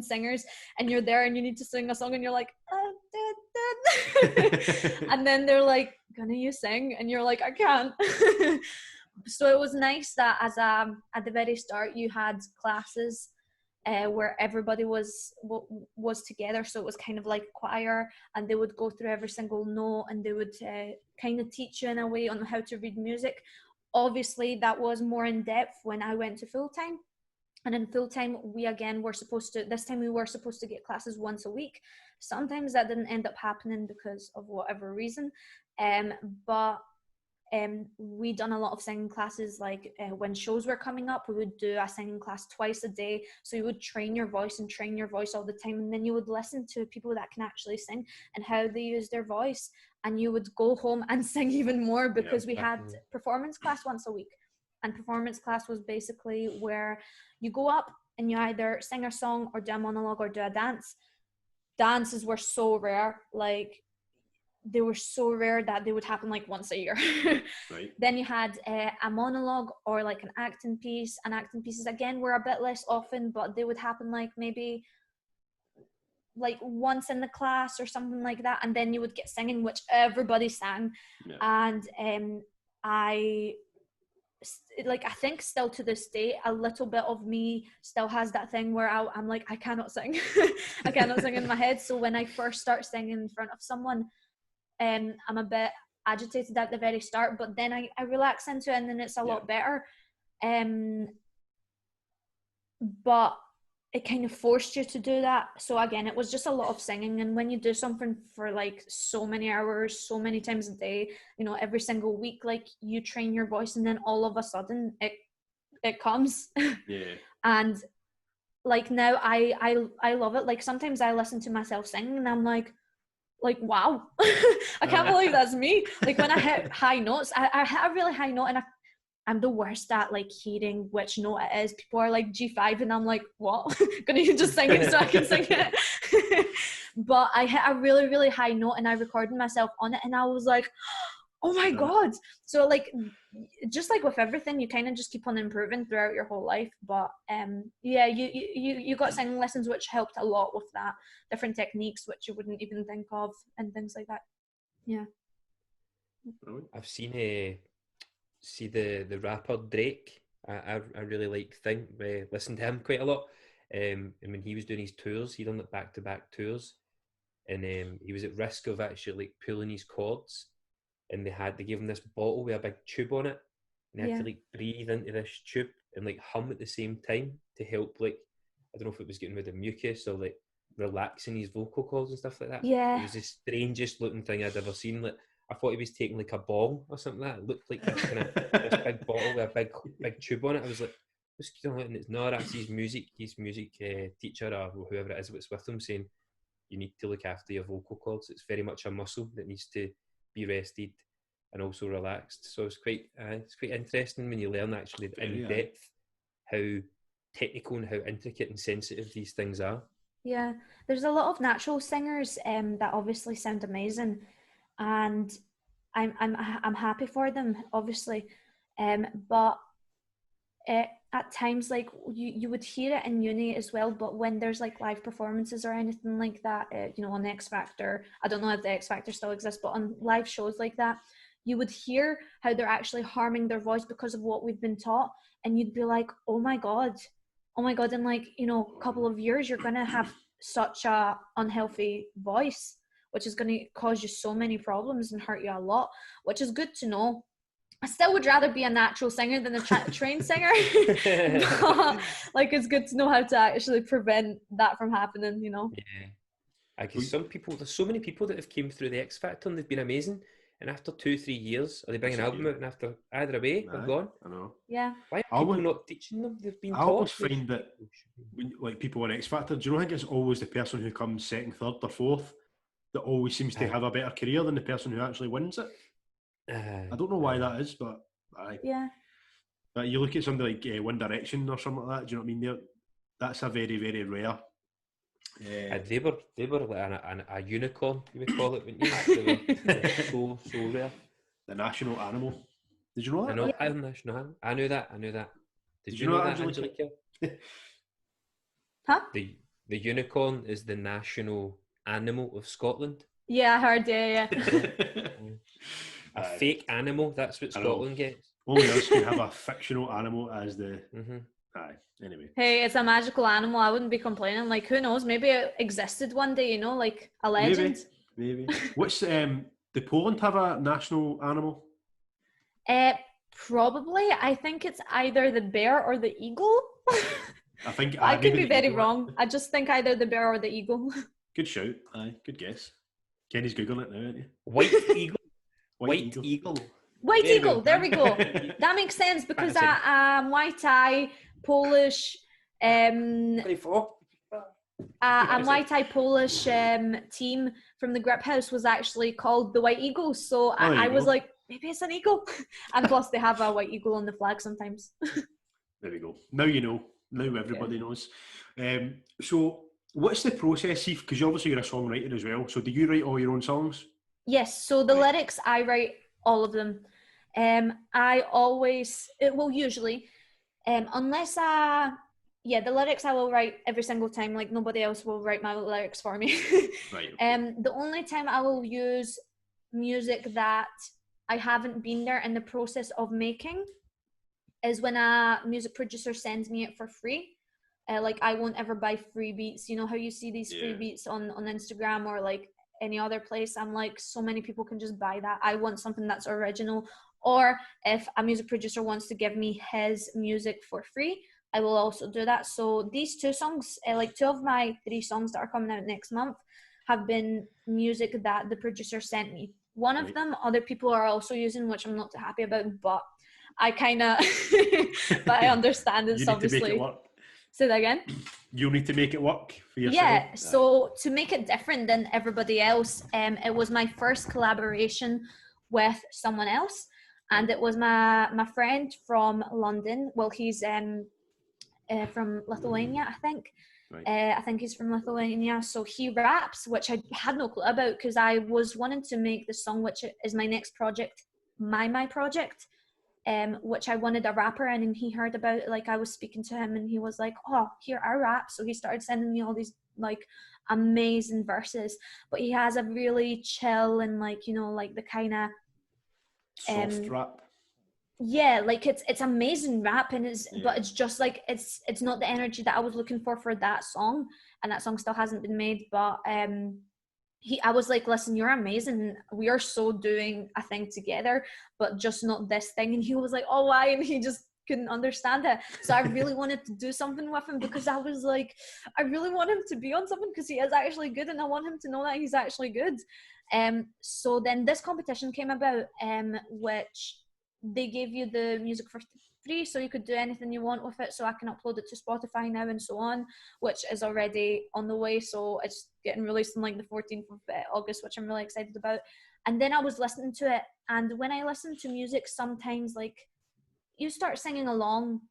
singers, and you're there and you need to sing a song and you're like and then they're like, gonna you sing? And you're like, I can't. So it was nice that at the very start you had classes where everybody was together, so it was kind of like choir, and they would go through every single note, and they would kind of teach you in a way on how to read music. Obviously that was more in depth when I went to full-time, and in full-time we were supposed to get classes once a week. Sometimes that didn't end up happening because of whatever reason, but we done a lot of singing classes. Like when shows were coming up, we would do a singing class twice a day, so you would train your voice all the time, and then you would listen to people that can actually sing and how they use their voice, and you would go home and sing even more, because we had performance class once a week. And performance class was basically where you go up and you either sing a song or do a monologue or do a dance. dances were so rare. Like, they were so rare that they would happen like once a year. Right. Then you had a monologue or like an acting piece. And acting pieces again were a bit less often, but they would happen like maybe like once in the class or something like that. And then you would get singing, which everybody sang. Yeah. And I think still to this day, a little bit of me still has that thing where I'm like, I cannot sing. I cannot sing in my head. So when I first start singing in front of someone, I'm a bit agitated at the very start, but then I relax into it, and then it's a lot better. But it kind of forced you to do that. So again, it was just a lot of singing. And when you do something for like so many hours, so many times a day, you know, every single week, like you train your voice, and then all of a sudden it comes. Yeah. And like now I love it. Like sometimes I listen to myself sing and I'm like, wow, I can't believe that's me. Like when I hit high notes, I hit a really high note, and I'm the worst at like hearing which note it is. People are like G5 and I'm like, what? Gonna you just sing it so I can sing it? But I hit a really, really high note, and I recorded myself on it, and I was like, oh my God. So like, just like with everything, you kind of just keep on improving throughout your whole life. But yeah, you got singing lessons, which helped a lot with that. Different techniques which you wouldn't even think of, and things like that. Yeah. I've seen see the rapper Drake. I really listen to him quite a lot. And when he was doing his tours, he done like back-to-back tours, and he was at risk of actually like pulling his cords, and they gave him this bottle with a big tube on it, and he had to like breathe into this tube and like hum at the same time to help, like, I don't know if it was getting rid of mucus or like relaxing his vocal cords and stuff like that. Yeah. It was the strangest looking thing I'd ever seen. Like, I thought he was taking like a ball or something like that. It looked like this kind of this big bottle with a big tube on it. I was like, what's going on? And it's no, that's his music teacher or whoever it is that's with him saying, you need to look after your vocal cords. It's very much a muscle that needs to be rested and also relaxed. So it's quite interesting when you learn actually in depth how technical and how intricate and sensitive these things are. Yeah, there's a lot of natural singers that obviously sound amazing, and I'm happy for them, obviously, but at times, like you would hear it in uni as well, but when there's like live performances or anything like that, you know, on X Factor, I don't know if the X Factor still exists, but on live shows like that, you would hear how they're actually harming their voice because of what we've been taught, and you'd be like, oh my god, in like, you know, a couple of years you're gonna have such a unhealthy voice, which is going to cause you so many problems and hurt you a lot, which is good to know. I still would rather be a natural singer than a trained singer. But, like, it's good to know how to actually prevent that from happening, you know. Yeah, I guess there's so many people that have came through the X Factor and they've been amazing, and after 2-3 years, or they bring an album out and after either away, they're gone. I know. Yeah. Why are people not teaching them? They've been taught. I always find that when, like, people on X Factor, do you know, I think it's always the person who comes second, third or fourth that always seems to have a better career than the person who actually wins it. I don't know why that is, but yeah. But you look at somebody like One Direction or something like that. Do you know what I mean? That's a very, very rare. They were like a unicorn, you would call it, wouldn't you? They were so rare. The national animal. Did you know that? I know. National animal. I knew that. Did you know that, Angelica? Huh? The unicorn is the national animal of Scotland. Yeah, I heard. Yeah. A fake animal. That's what Scotland gets. Only us can have a fictional animal as the. Anyway. Hey, it's a magical animal. I wouldn't be complaining. Like, who knows? Maybe it existed one day. You know, like a legend. Maybe. What's do Poland have a national animal? Probably. I think it's either the bear or the eagle. I think I could be very wrong. I just think either the bear or the eagle. Good shout. Aye, good guess. Kenny's googling it now, aren't you? White eagle. White eagle. White eagle. There we go. That makes sense because I'm white-eye, Polish. I'm white-eye Polish team from the Grip House was actually called the White Eagles. So I was like, maybe it's an eagle. And plus, they have a white eagle on the flag sometimes. There we go. Now you know. Now everybody knows. So What's the process, Steve? Because obviously you're a songwriter as well. So do you write all your own songs? Yes. So the lyrics, I write all of them. I always, usually, unless the lyrics I will write every single time. Like nobody else will write my lyrics for me. Right. The only time I will use music that I haven't been there in the process of making is when a music producer sends me it for free. Like I won't ever buy free beats. You know how you see these free beats on Instagram or like any other place? I'm like, so many people can just buy that. I want something that's original. Or if a music producer wants to give me his music for free, I will also do that. So these two songs, like 2 of my 3 songs that are coming out next month, have been music that the producer sent me. One of them, other people are also using, which I'm not too happy about, but I kind of, but I understand it's obviously. You need to make it work. Say that again. You'll need to make it work for yourself. Yeah, so to make it different than everybody else, it was my first collaboration with someone else, and it was my friend from London. Well, he's from Lithuania, I think. Right. I think he's from Lithuania. So he raps, which I had no clue about because I was wanting to make the song, which is my next project, my project. Which I wanted a rapper in, and he heard about it. Like I was speaking to him and he was like, oh, here I rap. So he started sending me all these like amazing verses, but he has a really chill and like, you know, like the kind of soft rap. Yeah, like it's amazing rap, and but it's just like it's not the energy that I was looking for that song, and that song still hasn't been made. But I was like, listen, you're amazing. We are so doing a thing together, but just not this thing. And he was like, oh, why? And he just couldn't understand it. So I really wanted to do something with him because I was like, I really want him to be on something because he is actually good, and I want him to know that he's actually good. So then this competition came about, which they gave you the music for free, so you could do anything you want with it. So I can upload it to Spotify now and so on, which is already on the way. So it's getting released on like the 14th of August, which I'm really excited about. And then I was listening to it, and when I listen to music, sometimes like you start singing along,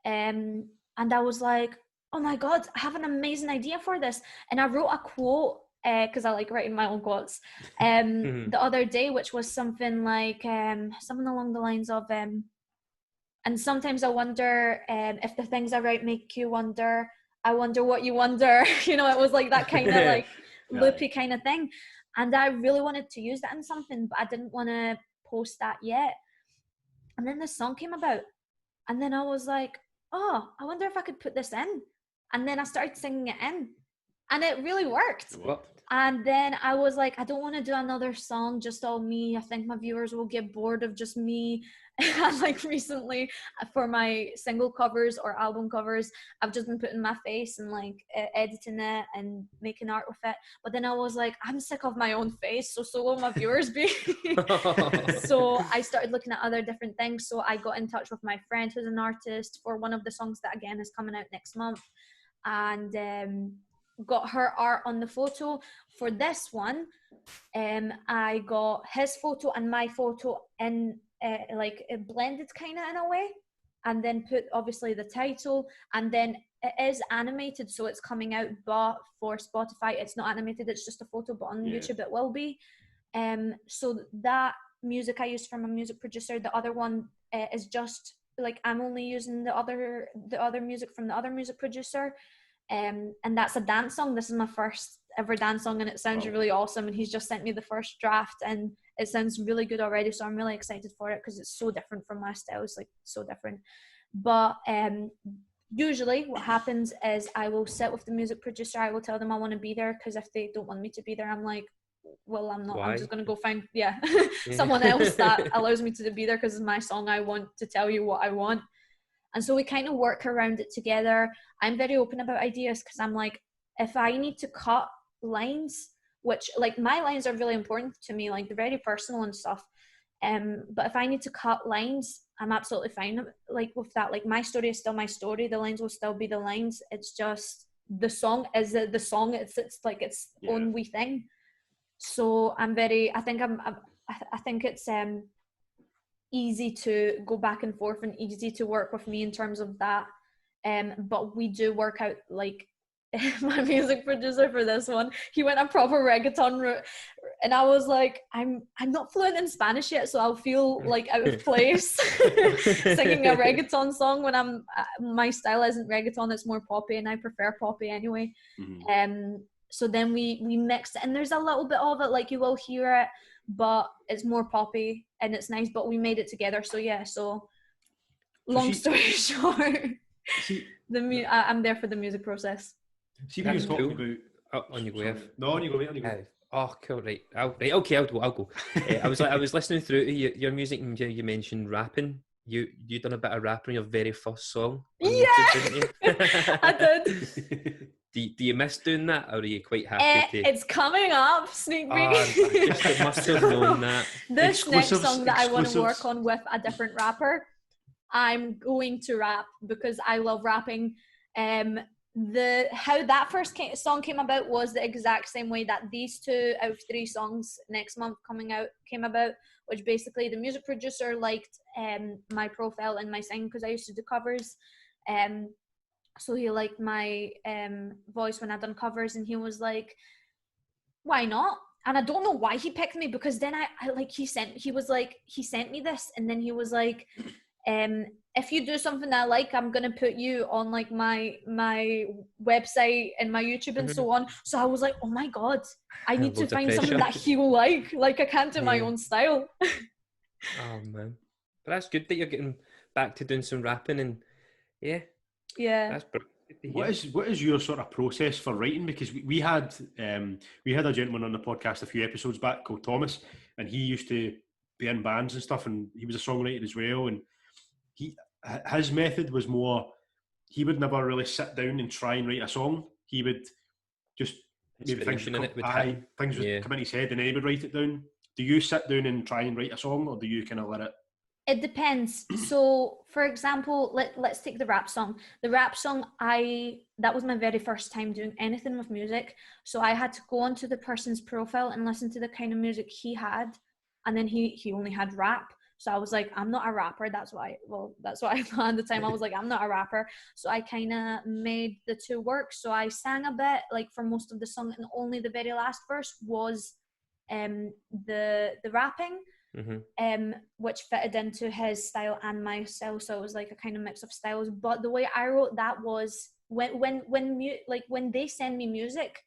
and I was like, oh my god, I have an amazing idea for this. And I wrote a quote because I like writing my own quotes the other day, which was something like something along the lines of and sometimes I wonder if the things I write make you wonder, I wonder what you wonder. You know, it was like that kind of like loopy kind of thing, and I really wanted to use that in something, but I didn't want to post that yet. And then this song came about, and then I was like, oh, I wonder if I could put this in. And then I started singing it in, and it really worked. What? And then I was like, I don't want to do another song just all me. I think my viewers will get bored of just me. And like recently for my single covers or album covers, I've just been putting my face and like editing it and making art with it. But then I was like, I'm sick of my own face, so will my viewers be. So I started looking at other different things. So I got in touch with my friend who's an artist for one of the songs that again is coming out next month, and got her art on the photo. For this one, I got his photo and my photo in like it blended kind of in a way, and then put obviously the title, and then it is animated, so it's coming out, but for Spotify it's not animated, it's just a photo, but on YouTube it will be. So that music I used from a music producer. The other one is just like I'm only using the other music from the other music producer. And that's a dance song. This is my first ever dance song, and it sounds really awesome, and he's just sent me the first draft and it sounds really good already, so I'm really excited for it because it's so different from my style. It's like so different. But usually what happens is I will sit with the music producer, I will tell them I want to be there, because if they don't want me to be there, I'm like, well, I'm not. Why? I'm just going to go find someone else that allows me to be there, because it's my song. I want to tell you what I want. And so we kind of work around it together. I'm very open about ideas because I'm like, if I need to cut lines, which like my lines are really important to me, like they're very personal and stuff. But if I need to cut lines, I'm absolutely fine like with that. Like my story is still my story. The lines will still be the lines. It's just the song is the song. It's like its own wee thing. So I think it's easy to go back and forth and easy to work with me in terms of that. But we do work out like my music producer for this one, he went a proper reggaeton route, and I was like, I'm not fluent in Spanish yet, so I'll feel like out of place singing a reggaeton song when my style isn't reggaeton, it's more poppy, and I prefer poppy anyway. So then we mixed it, and there's a little bit of it, like you will hear it, but it's more poppy and it's nice, but we made it together. So yeah, long story short, I'm there for the music process. See what you're talking about. On you go. No, on you go. Oh, cool. Right. Okay. I'll go. I was listening through to your music, and you mentioned rapping. You done a bit of rapping on your very first song. Yeah, YouTube, didn't you? I did. Do you miss doing that, or are you quite happy? It's coming up. Sneak peek. I must have known that. This next song that I want to work on with a different rapper, I'm going to rap because I love rapping. How that first song came about was the exact same way that these 2 out of 3 songs next month coming out came about, which basically the music producer liked my profile and my singing because I used to do covers, so he liked my voice when I done covers, and he was like, why not? And I don't know why he picked me, because then I like he sent me this, and then he was like, if you do something that I like, I'm gonna put you on like my website and my YouTube and so on. So I was like, oh my god, I need to find something that he'll like I can't do my own style. Oh man, but that's good that you're getting back to doing some rapping, and yeah, that's brilliant. What is your sort of process for writing? Because we had a gentleman on the podcast a few episodes back called Thomas, and he used to be in bands and stuff, and he was a songwriter as well, and his method was more, he would never really sit down and try and write a song. He would just maybe things would come in his head, and then he would write it down. Do you sit down and try and write a song, or do you kind of let it? It depends. So for example, let's take the rap song. The rap song, that was my very first time doing anything with music, so I had to go onto the person's profile and listen to the kind of music he had, and then he only had rap. So I was like, I'm not a rapper. That's why I thought at the time. I was like, I'm not a rapper. So I kind of made the 2 work. So I sang a bit like for most of the song, and only the very last verse was the rapping, which fitted into his style and my style. So it was like a kind of mix of styles. But the way I wrote that was when they send me music,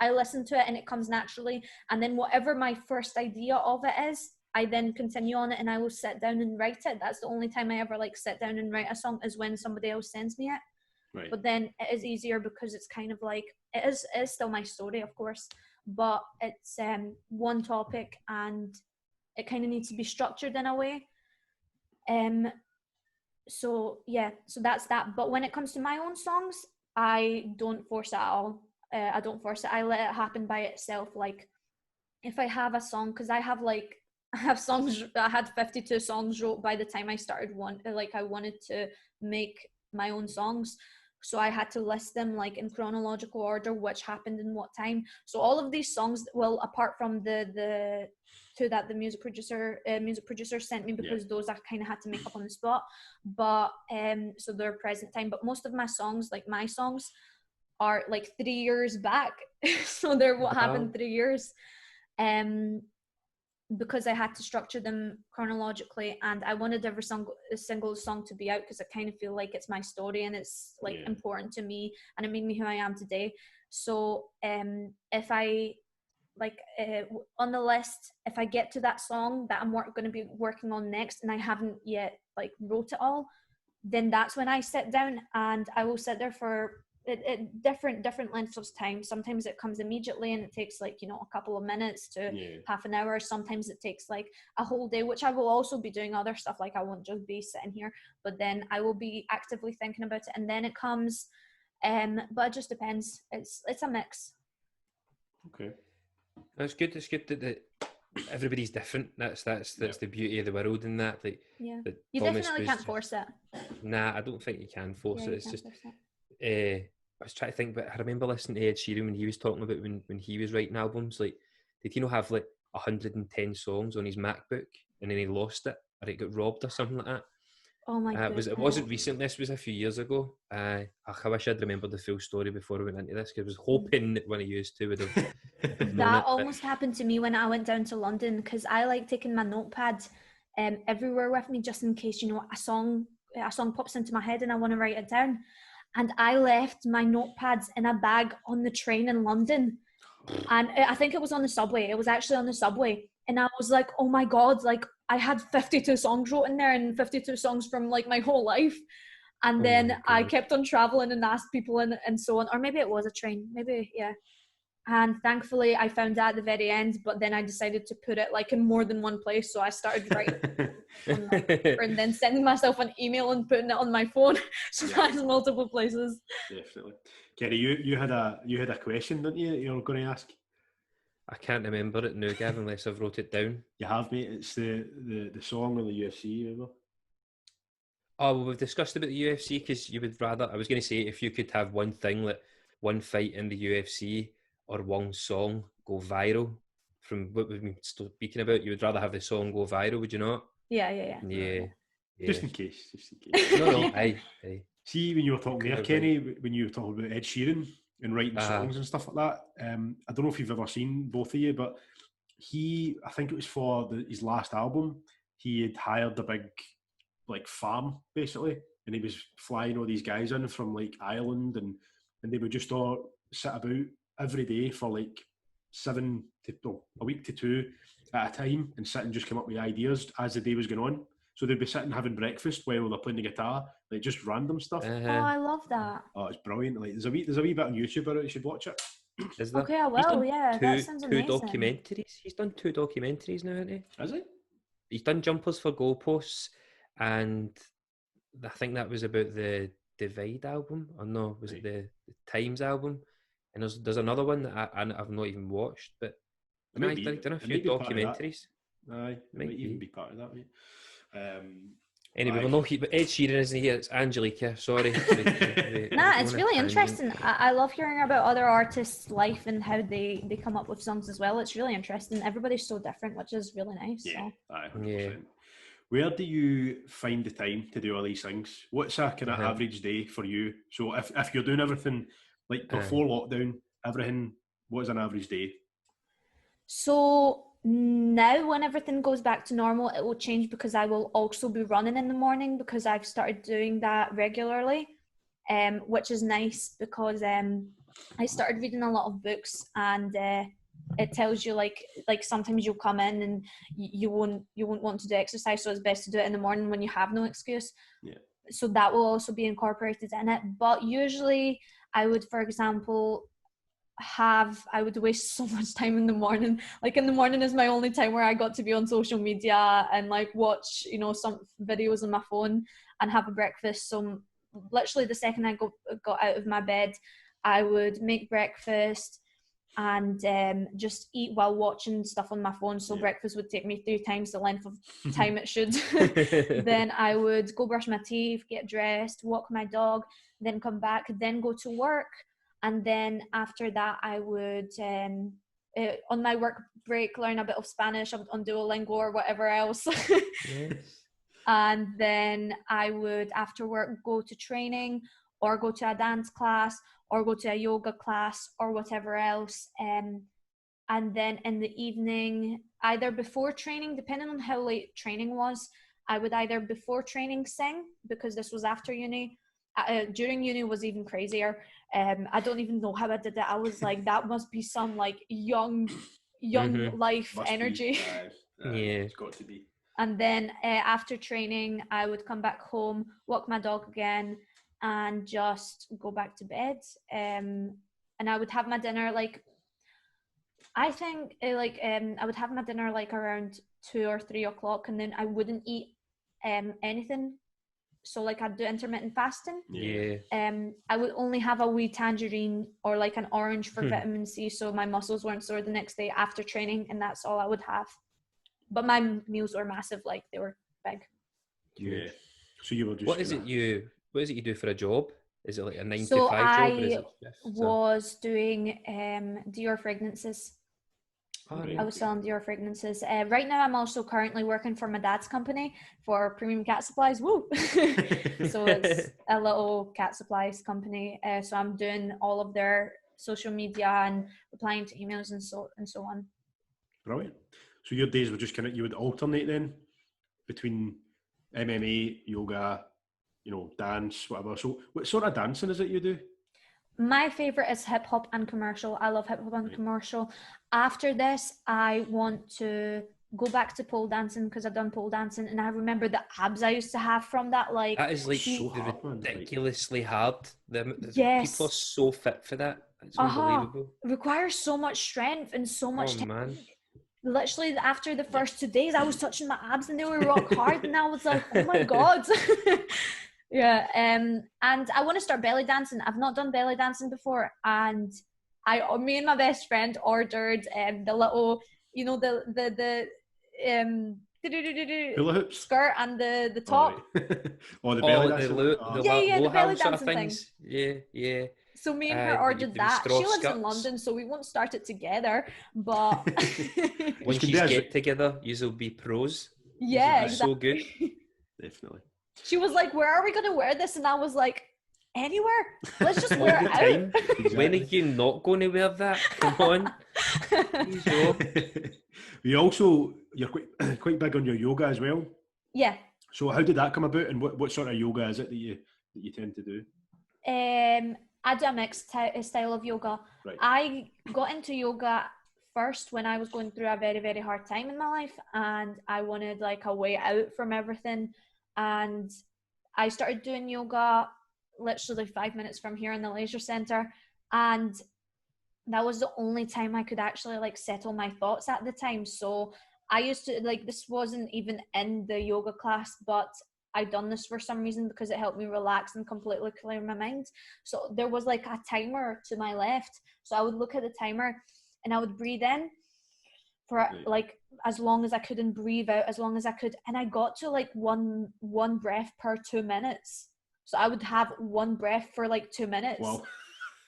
I listen to it and it comes naturally. And then whatever my first idea of it is, I then continue on it, and I will sit down and write it. That's the only time I ever like sit down and write a song, is when somebody else sends me it. Right. But then it is easier because it's kind of like, it is still my story, of course, but it's one topic, and it kind of needs to be structured in a way. So that's that. But when it comes to my own songs, I don't force it at all. I don't force it. I let it happen by itself. Like if I have a song, because I have songs, I had 52 songs wrote by the time I started I wanted to make my own songs. So I had to list them like in chronological order, which happened in what time. So all of these songs, well, apart from the 2 that the music producer sent me, because those I kind of had to make up on the spot. But so they're present time. But most of my songs, like my songs, are like 3 years back. So they're what happened 3 years. Because I had to structure them chronologically, and I wanted every single song to be out, because I kind of feel like it's my story, and it's like important to me, and it made me who I am today. So if I on the list, if I get to that song that I'm going to be working on next, and I haven't yet like wrote it all, then that's when I sit down, and I will sit there for different lengths of time. Sometimes it comes immediately, and it takes like, a couple of minutes to half an hour. Sometimes it takes like a whole day, which I will also be doing other stuff. Like I won't just be sitting here, but then I will be actively thinking about it, and then it comes. But it just depends. It's a mix. Okay, it's good that everybody's different. That's the beauty of the world, in that. Like, that you definitely can't force it. Nah, I don't think you can force it. It's just. I was trying to think, but I remember listening to Ed Sheeran when he was talking about when he was writing albums. Like, did he not have like 110 songs on his MacBook, and then he lost it, or it got robbed or something like that? Oh my goodness. It wasn't recent. This was a few years ago. I wish I'd remembered the full story before we went into this, because I was hoping that one of you two would have known That it. almost happened to me when I went down to London, because I like taking my notepad everywhere with me, just in case, you know, a song pops into my head and I want to write it down. And I left my notepads in a bag on the train in London. And I think it was on the subway. It was actually on the subway. And I was like, oh my God, like I had 52 songs wrote in there, and 52 songs from like my whole life. And then I kept on traveling and asked people and so on. Or maybe it was a train. Maybe, yeah. And thankfully I found that at the very end, but then I decided to put it like in more than one place. So I started writing on my paper and then sending myself an email and putting it on my phone. So that's multiple places. Definitely. Kerry, you had a question, didn't you, you're going to ask? I can't remember it now, Gavin, unless I've wrote it down. You have, mate. It's the song of the UFC, remember? Oh, well, we've discussed about the UFC, because you would rather, I was going to say, if you could have one thing, like one fight in the UFC or one song go viral from what we've been speaking about, you would rather have the song go viral, would you not? Yeah. Just in case. No, aye. See, when you were talking there, Kenny, when you were talking about Ed Sheeran and writing songs and stuff like that, I don't know if you've ever seen both of you, but I think it was for his last album, he had hired a big like farm basically, and he was flying all these guys in from like Ireland, and they would just all sit about every day for like a week to two at a time, and sit and just come up with ideas as the day was going on. So they'd be sitting having breakfast while they're playing the guitar, like just random stuff. Oh, I love that. Oh, it's brilliant. Like there's a wee bit on YouTube about it. You should watch it. Is there? Okay, I will. Yeah, that sounds amazing. Two documentaries. He's done 2 documentaries now, hasn't he? Has he? He's done Jumpers for Goalposts, and I think that was about the Divide album. Or no, was it the Times album? And there's another one that I've not even watched, but he's done a few documentaries. Aye, it might even be part of that, mate. Anyway, we'll not keep Ed Sheeran isn't here. It's Angelica. Sorry. Nah, it's really interesting. I love hearing about other artists' life and how they come up with songs as well. It's really interesting. Everybody's so different, which is really nice. Yeah, so. aye, 100%. Where do you find the time to do all these things? What's a kind of average day for you? So if you're doing everything like before lockdown, everything, what is an average day? So now when everything goes back to normal, it will change, because I will also be running in the morning, because I've started doing that regularly, which is nice, because I started reading a lot of books, and it tells you like sometimes you'll come in and you won't want to do exercise, so it's best to do it in the morning when you have no excuse. Yeah. So that will also be incorporated in it. But usually I would, for example, I would waste so much time in the morning. Like in the morning is my only time where I got to be on social media and like watch, you know, some videos on my phone and have a breakfast. So literally the second I got out of my bed, I would make breakfast and just eat while watching stuff on my phone. So breakfast would take me 3 times the length of time it should. Then I would go brush my teeth, get dressed, walk my dog, then come back, then go to work. And then after that, I would, on my work break, learn a bit of Spanish on Duolingo or whatever else. Yes. And then I would, after work, go to training or go to a dance class or go to a yoga class or whatever else. And then in the evening, either before training, depending on how late training was, I would either before training sing, because this was after uni. During uni was even crazier. I don't even know how I did it. I was like, that must be some like young life Must energy. Yeah, it's got to be. And then after training, I would come back home, walk my dog again, and just go back to bed. And I would have my dinner like, I think I would have my dinner like around 2 or 3 o'clock, and then I wouldn't eat anything. So like I'd do intermittent fasting. Yeah. I would only have a wee tangerine or like an orange for vitamin C, so my muscles weren't sore the next day after training, and that's all I would have. But my meals were massive, like they were big. Yeah. So you were just. What is it you do for a job? Is it like a 9 to 5 So job? Or is I it was doing Dior fragrances. I was selling Dior fragrances. Right now, I'm also currently working for my dad's company for Premium Cat Supplies. Woo! So it's a little cat supplies company. So I'm doing all of their social media and replying to emails and so on. Brilliant. So your days were just kind of, you would alternate then between MMA, yoga, dance, whatever. So what sort of dancing is it you do? My favorite is hip hop and commercial. I love hip hop and commercial. After this, I want to go back to pole dancing because I've done pole dancing, and I remember the abs I used to have from that. Like, that is like so hard, ridiculously hard. Yes. People are so fit for that. It's unbelievable. It requires so much strength and so much time. Man. Literally, after the first 2 days, I was touching my abs and they were rock hard, and I was like, oh my God. Yeah, and I want to start belly dancing. I've not done belly dancing before, and me and my best friend ordered the little, the hula hoops skirt and the top. Oh, the belly dancing. The belly dancing thing. Yeah. So me and her ordered that. She lives in London, so we won't start it together. But once you get together, you'll be pros. Yeah, exactly. So good. Definitely. She was like, "Where are we going to wear this?" And I was like, "Anywhere. Let's just wear it out." Exactly. When are you not going to wear that? Come on. You're quite big on your yoga as well. Yeah. So how did that come about, and what sort of yoga is it that you tend to do? I do a mixed style of yoga. Right. I got into yoga first when I was going through a very, very hard time in my life, and I wanted like a way out from everything. And I started doing yoga literally 5 minutes from here in the leisure centre, and that was the only time I could actually like settle my thoughts at the time. So I used to this wasn't even in the yoga class, but I done this for some reason because it helped me relax and completely clear my mind. So there was like a timer to my left, so I would look at the timer and I would breathe in for like as long as I could and breathe out as long as I could, and I got to like one breath per 2 minutes. So I would have one breath for like 2 minutes. Wow.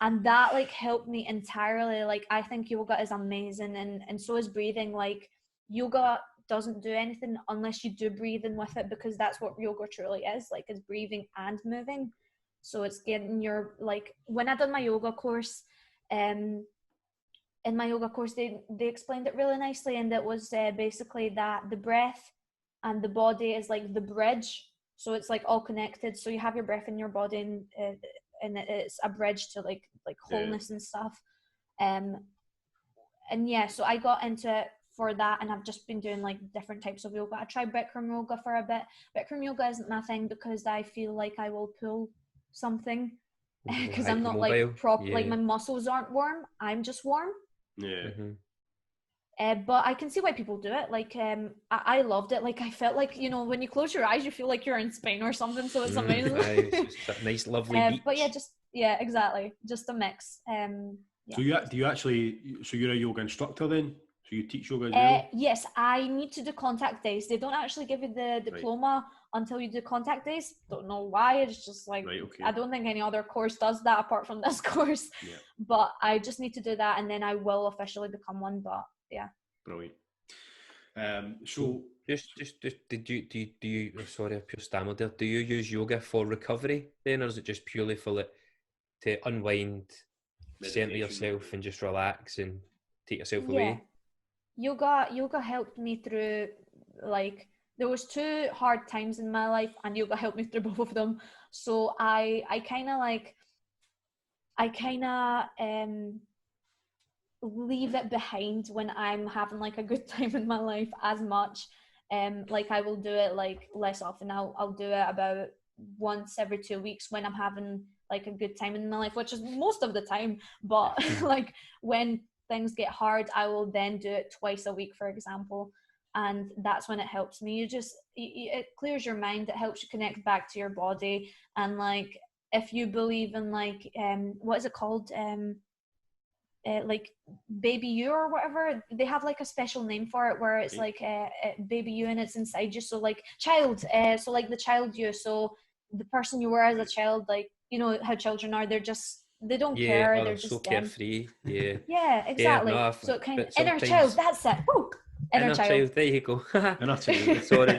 And that like helped me entirely. Like, I think yoga is amazing, and so is breathing. Like, yoga doesn't do anything unless you do breathe in with it, because that's what yoga truly is, like, is breathing and moving. So it's getting your, like, when I done my yoga course, in my yoga course, they explained it really nicely, and it was basically that the breath and the body is like the bridge. So it's like all connected. So you have your breath in your body, and it's a bridge to like wholeness and stuff. And yeah, so I got into it for that, and I've just been doing like different types of yoga. I tried Bikram yoga for a bit. Bikram yoga isn't my thing because I feel like I will pull something because I'm not like like my muscles aren't warm. I'm just warm. Yeah. But I can see why people do it. Like, I loved it. Like, I felt like, when you close your eyes, you feel like you're in Spain or something. So it's amazing. It's just a nice, lovely beach. But yeah, exactly. Just a mix. Yeah. So you're a yoga instructor then? So you teach yoga as well? Yes, I need to do contact days. They don't actually give you the diploma until you do contact days. Don't know why. It's just like, I don't think any other course does that apart from this course. Yeah. But I just need to do that, and then I will officially become one. But yeah. Brilliant. So just do you sorry, I pure stammered there. Do you use yoga for recovery then, or is it just purely for to unwind, center yourself and just relax and take yourself away? Yoga helped me through, like, there was 2 hard times in my life, and yoga helped me through both of them. So I kind of leave it behind when I'm having like a good time in my life as much. Like, I will do it like less often. I'll do it about once every 2 weeks when I'm having like a good time in my life, which is most of the time. But like, when things get hard, I will then do it twice a week, for example, and that's when it helps me. It clears your mind, it helps you connect back to your body. And like, if you believe in like what is it called, like baby you or whatever, they have like a special name for it, where it's like baby you, and it's inside you. So like child, so like the child you, so the person you were as a child, like, how children are, they're just they don't Yeah, care. oh, They're so just them. carefree. Yeah. Yeah, Yeah, exactly. no, So it kind of but inner child. sometimes That's it. Woo! Inner child. there you go. Inner child. Sorry.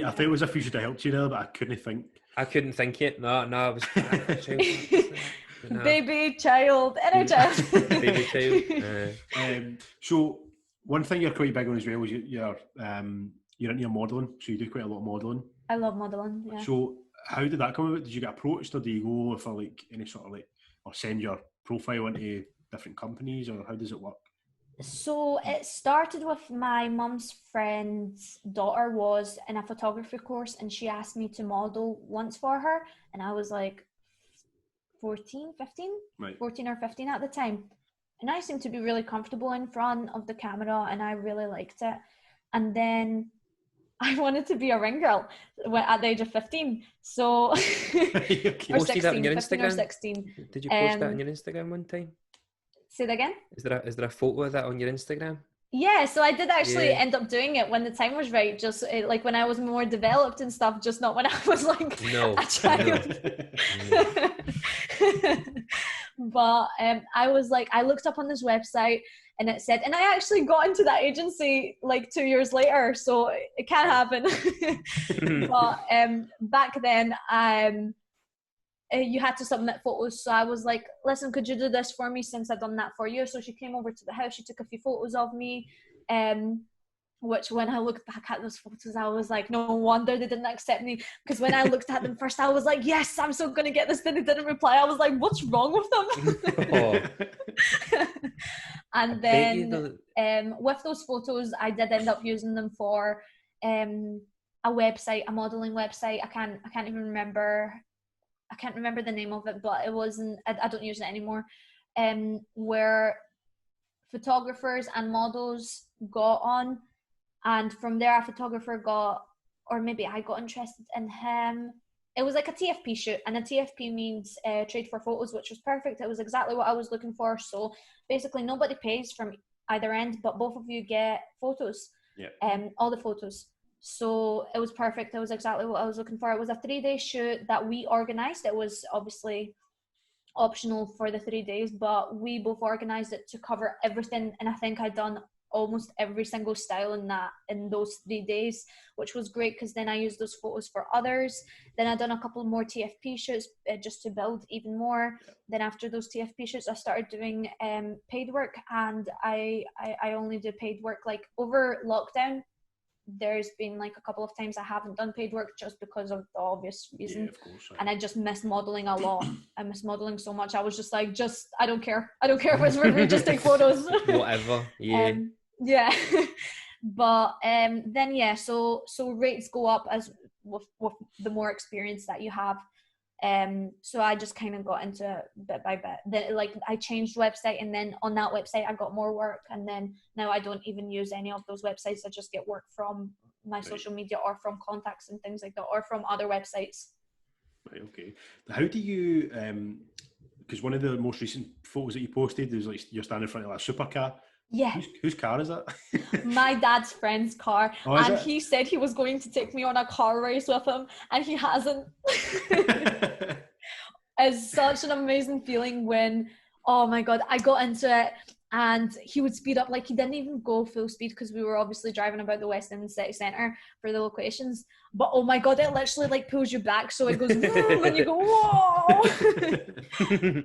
I felt as if you should have helped you there, but I couldn't think. I couldn't think it. No, I was Baby child, inner child. Baby child. So one thing you're quite big on as well is you're into your modelling. So you do quite a lot of modelling. I love modelling. Yeah. So how did that come about? Did you get approached, or do you go for like any sort of like, or send your profile into different companies, or how does it work? So it started with my mum's friend's daughter was in a photography course, and she asked me to model once for her, and I was like 14 or 15 at the time, and I seemed to be really comfortable in front of the camera, and I really liked it. And then I wanted to be a ring girl at the age of 15. So or 16, Posted that on your 15 or Instagram? 16. Did you post that on your Instagram one time? Say that again? Is there a photo of that on your Instagram? Yeah, so I did actually end up doing it when the time was right, just like when I was more developed and stuff, just not when I was like a child. No. But I was like, I looked up on this website and it said, and I actually got into that agency like 2 years later, so it can happen. But back then, you had to submit photos. So I was like, listen, could you do this for me since I've done that for you? So she came over to the house, she took a few photos of me, which when I looked back at those photos, I was like, no wonder they didn't accept me. Because when I looked at them first, I was like, yes, I'm so going to get this. Then they didn't reply. I was like, what's wrong with them? And then with those photos, I did end up using them for a website, a modeling website. I can't even remember. I can't remember the name of it, but it wasn't, I don't use it anymore, where photographers and models got on, and from there a photographer got, or maybe I got interested in him. It was like a TFP shoot, and a TFP means trade for photos, which was perfect. It was exactly what I was looking for. So basically nobody pays from either end, but both of you get photos, all the photos. So it was perfect. It was exactly what I was looking for. It was a 3-day shoot that we organized. It was obviously optional for the 3 days, but we both organized it to cover everything. And I think I'd done almost every single style in those 3 days, which was great because then I used those photos for others. Then I done a couple more TFP shoots just to build even more. Then after those TFP shoots, I started doing paid work, and I only do paid work like over lockdown. There's been like a couple of times I haven't done paid work just because of the obvious reason. Of course, and I just miss modeling a lot. I miss modeling so much. I was just like, I don't care if it's for me, just take photos. Whatever. But then so rates go up as with the more experience that you have. So I just kind of got into it bit by bit. Then like I changed website, and then on that website I got more work, and then now I don't even use any of those websites. I just get work from my social media or from contacts and things like that, or from other websites. Right, okay. How do you because one of the most recent photos that you posted is like you're standing in front of like a supercar. Yeah. Whose car is that? My dad's friend's car. Oh, and he said he was going to take me on a car race with him, and he hasn't. It's such an amazing feeling when, oh my God, I got into it and he would speed up. Like he didn't even go full speed because we were obviously driving about the West End City Centre for the locations. But oh my God, it literally like pulls you back. So it goes, whoa, and you go, whoa.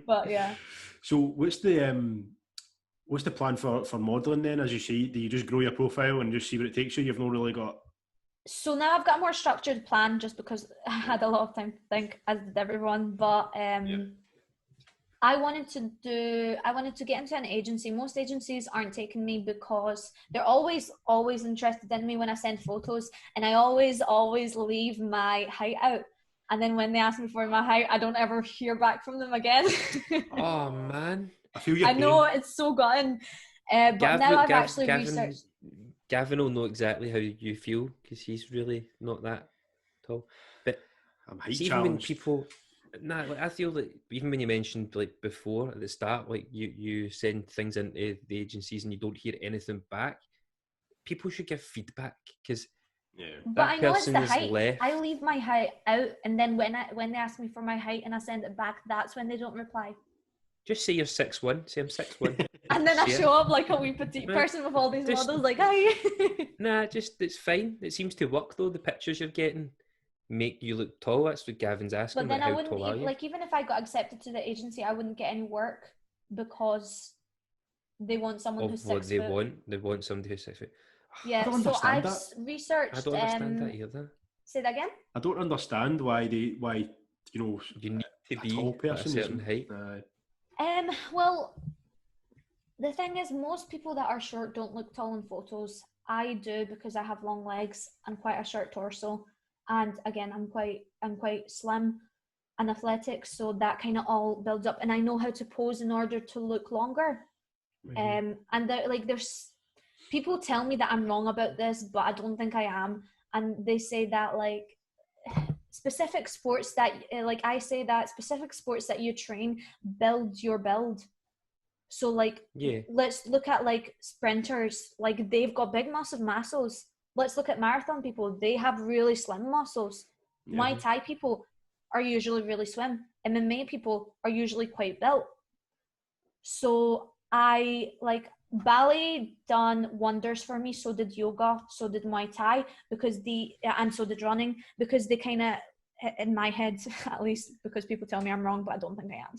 But yeah. So what's the plan for modelling then? As you say, do you just grow your profile and just see where it takes you? You've not really got... So now I've got a more structured plan just because I had a lot of time to think, as did everyone. But I wanted to get into an agency. Most agencies aren't taking me because they're always interested in me when I send photos, and I always leave my height out. And then when they ask me for my height, I don't ever hear back from them again. Oh man. I know, it's so gutting. But now I've actually researched. Gavin will know exactly how you feel because he's really not that tall. But I'm height even challenged. when people, I feel like even when you mentioned like before at the start, like you send things into the agencies and you don't hear anything back, people should give feedback because Yeah. But That I know it's person the is height. left. I leave my height out, and then when they ask me for my height and I send it back, that's when they don't reply. Just say you're 6'1". Say I'm 6'1". And then I See show it? up like a wee petite Right. person with all these Just- models, like, hi. Nah, it's fine. It seems to work though. The pictures you're getting make you look tall. That's what Gavin's asking. But then like, I how wouldn't tall are you? like even if I got accepted to the agency, I wouldn't get any work because they want someone Of who's what 6 they foot. want. They want somebody who's 6 foot. Yeah, don't so understand I've that. researched. I don't understand that either. Say that again. I don't understand why you know, You need to a be tall at a person certain is. height. Well, the thing is, most people that are short don't look tall in photos. I do because I have long legs and quite a short torso, and again, I'm quite slim and athletic, so that kind of all builds up, and I know how to pose in order to look longer. And there's people tell me that I'm wrong about this, but I don't think I am, and they say that like specific sports that I say that specific sports that you train build your build. So like, Yeah. let's look at like sprinters, like they've got big massive muscles. Let's look at marathon people, they have really slim muscles. Yeah. Muay Thai people are usually really slim. MMA people are usually quite built. So I like ballet done wonders for me, so did yoga, so did Muay Thai, because and so did running, because they kind of, in my head at least, because people tell me I'm wrong, but I don't think I am.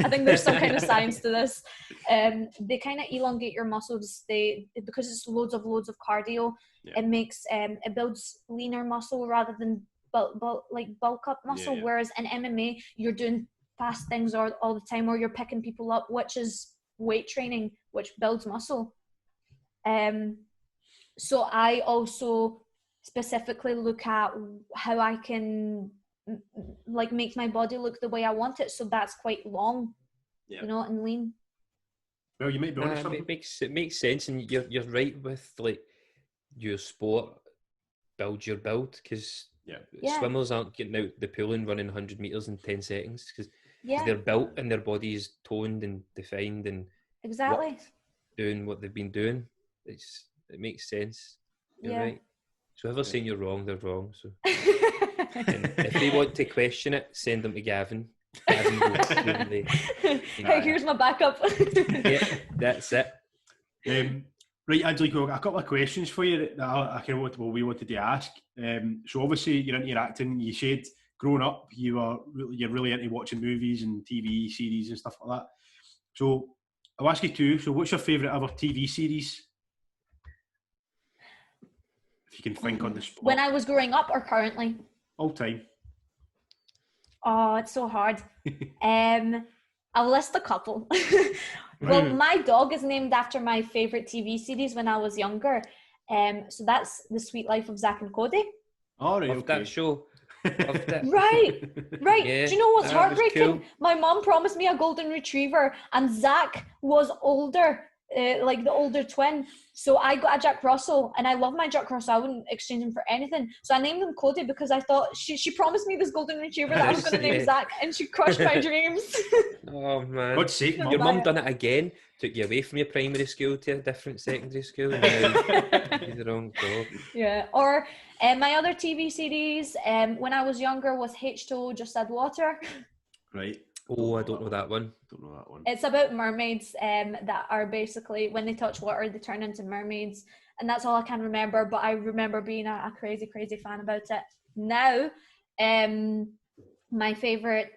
I think there's some kind of science to this. They kind of elongate your muscles. Because it's loads of cardio. Yeah. It makes it builds leaner muscle rather than bulk up muscle. Yeah. Whereas in MMA, you're doing fast things all the time, or you're picking people up, which is weight training, which builds muscle. So I also specifically look at how I can like make my body look the way I want it, so that's quite long, Yeah. you know, and lean. Well, you might be honest. It makes sense, and you're right with like your sport build your build, because Yeah. swimmers aren't getting out the pool and running 100 meters in 10 seconds because Yeah, they're built and their body is toned and defined and exactly. doing what they've been doing. It makes sense. You're Yeah. right. So whoever's saying you're wrong, they're wrong. So and if they want to question it, send them to Gavin. Gavin will do Hey, here's my backup. yeah, that's it. Right, Angelique, we've got a couple of questions for you that we wanted to ask. So obviously you're into your acting. You said growing up you're really into watching movies and TV series and stuff like that. So I'll ask you two. So what's your favourite ever TV series? If you can think on the spot. When I was growing up or currently? All time. Oh, it's so hard. I'll list a couple. Well, my dog is named after my favorite TV series when I was younger. So that's The Sweet Life of Zack and Cody. All right, Of that show. Of that. Right. Yeah, Do you know what's that was heartbreaking? cool. My mom promised me a golden retriever, and Zack was older, like the older twin. So I got a Jack Russell, and I love my Jack Russell. I wouldn't exchange him for anything. So I named him Cody because I thought she promised me this golden retriever that I was going to name Yeah. Zack, and she crushed my dreams. Oh man. God's sake, Your Mum. mum done it again. Took you away from your primary school to a different secondary school. And now you're the wrong dog. Yeah. Or my other TV series when I was younger was H2O, Just Add Water. Right. Oh, I don't know that one. Don't know that one. It's about mermaids that are basically, when they touch water, they turn into mermaids. And that's all I can remember. But I remember being a crazy, crazy fan about it. Now, my favorite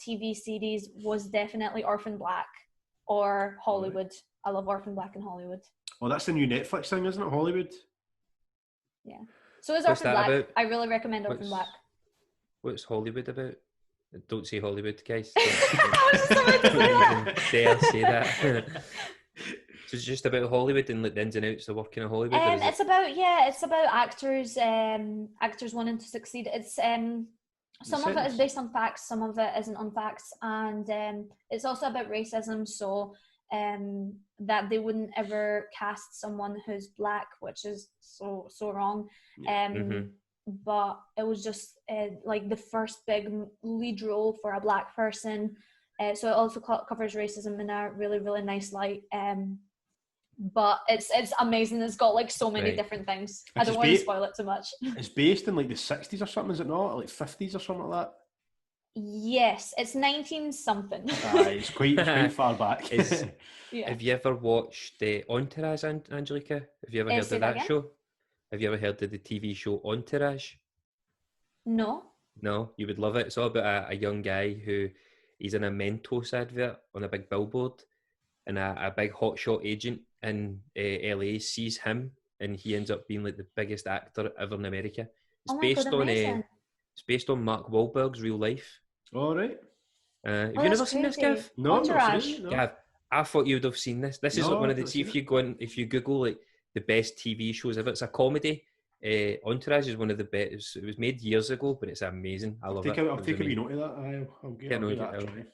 TV series was definitely Orphan Black or Hollywood. I love Orphan Black and Hollywood. Oh, that's the new Netflix thing, isn't it? Hollywood. Yeah. So is What's Orphan that Black. about? I really recommend Orphan Black. What's Hollywood about? Don't say Hollywood, guys. I was just about to say that. Say that. So it's just about Hollywood and like the ins and outs of working in Hollywood. Or is It's about actors, actors wanting to succeed. It's some of it is based on facts, some of it isn't on facts, and it's also about racism. So that they wouldn't ever cast someone who's black, which is so wrong. But it was just like the first big lead role for a black person. So it also covers racism in a really, really nice light. but it's amazing. It's got like so many Right. different things. Which I don't is want to ba- spoil it too much. It's based in like the 60s or something, is it not? Like 50s or something like Yes, it's 19 something. that. It's quite far back. Is- Yeah. Have you ever watched Entourage, Angelica? Have you ever heard say of that that again? show? Have you ever heard of the TV show Entourage? No. No, you would love it. It's all about a young guy who he's in a Mentos advert on a big billboard, and a big hotshot agent in LA sees him, and he ends up being like the biggest actor ever in America. It's Oh my God, amazing. It's based on Mark Wahlberg's real life. All right. Have Oh, you that's never seen this, crazy. Gav? No, I've not Entourage. seen it, no. Gav, I thought you would have seen this. This is No, like one of I've the. not See seen if you go in, if you Google like the best TV shows ever, it's a comedy. Entourage is one of the best. It was made years ago, but it's amazing. I love it. I'll It was take a wee amazing. note of that. I'll give Yeah, no, that a I'll- try.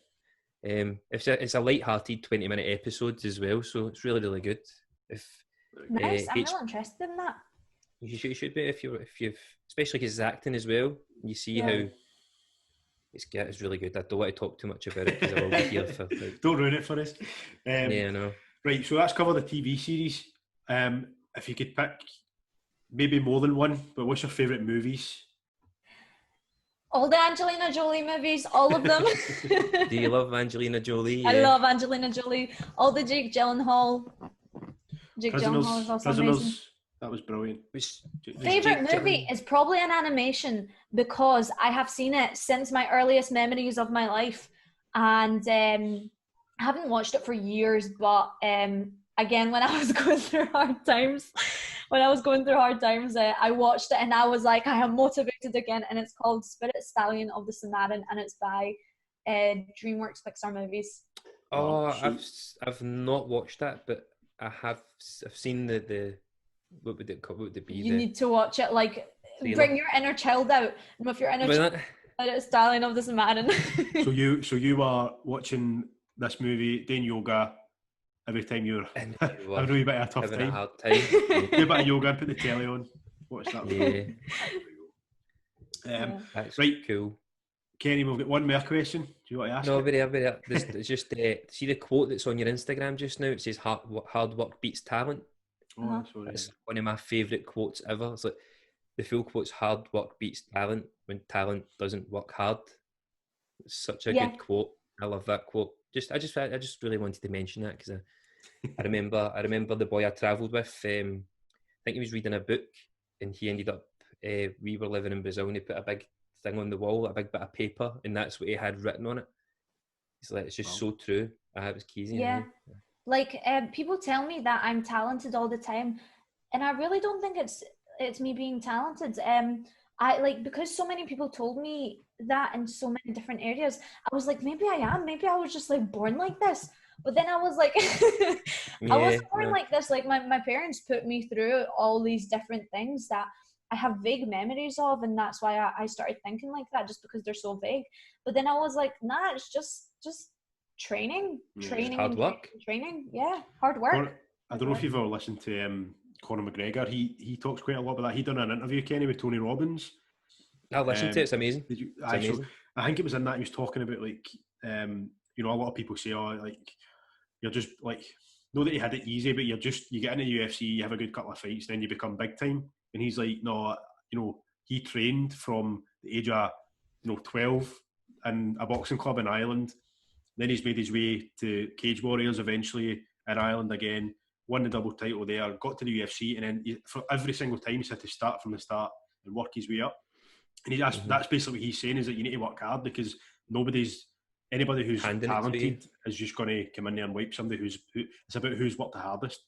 It's a light-hearted 20-minute episodes as well, so it's really good. If Nice. I'm H- really interested in that. you should be if you've especially because it's acting as well. You see Yeah. how it's really good. I don't want to talk too much about it because I will be here for like, Don't ruin it for us. yeah, no. Right, so that's covered the TV series. If you could pick maybe more than one, but what's your favourite movies? All the Angelina Jolie movies, all of them. Do you love Angelina Jolie? I Yeah. love Angelina Jolie. All the Jake Gyllenhaal. Jake Gyllenhaal is also amazing. Prisoners. That was brilliant. Was- Favorite Jake movie Gyllenhaal- is probably an animation because I have seen it since my earliest memories of my life, and I haven't watched it for years. But again, when I was going through hard times, I watched it and I was like, I am motivated again. And it's called Spirit Stallion of the Samaritan, and it's by DreamWorks Pixar Movies. Oh, Oh, I've not watched that, but I've seen the what would it be? You need to watch it. Like, Trailer. bring your inner child out. And with your inner child, it's Stallion of the Samaritan. So you are watching this movie, doing yoga every time you're And having you a were wee bit of a tough having a time. hard time. Do a bit of yoga and put the telly on. Watch that. Yeah, Yeah. that's Right. cool. Kenny, we've got one more question. Do you want to ask No, it? very. It's just see the quote that's on your Instagram just now. It says hard work beats talent. Oh, sorry. It's one of my favourite quotes ever. It's like the full quote's hard work beats talent when talent doesn't work hard. It's such a Yeah. good quote. I love that quote. I just really wanted to mention that because I remember the boy I travelled with. I think he was reading a book and he ended up. We were living in Brazil and he put a big thing on the wall, a big bit of paper, and that's what he had written on it. He's like, it's just Wow. so true. It was keys. Yeah. Like, people tell me that I'm talented all the time, and I really don't think it's me being talented. I like, because so many people told me that in so many different areas, I was like, maybe I am. Maybe I was just like born like this. But then I was like, I wasn't born no. like this. Like, my parents put me through all these different things that I have vague memories of, and that's why I started thinking like that, just because they're so vague. But then I was like, nah, it's just training, Yeah. training, Hard and work. training. Yeah, hard work. I don't know if you've ever listened to Conor McGregor. He talks quite a lot about that. He done an interview, Kenny, with Tony Robbins. I'll listen to it. It's amazing. Did you? It's Aye, so amazing. I think it was in that he was talking about like, you know, a lot of people say, oh, like you're just like, know that you had it easy, but you get into UFC, you have a good couple of fights, then you become big time. And he's like, no, you know, he trained from the age of 12 in a boxing club in Ireland. Then he's made his way to Cage Warriors eventually in Ireland again, won the double title there, got to the UFC, and then for every single time he's had to start from the start and work his way up. And that's basically what he's saying, is that you need to work hard, because anybody who's Handing it to talented is just going to come in there and wipe somebody it's about who's worked the hardest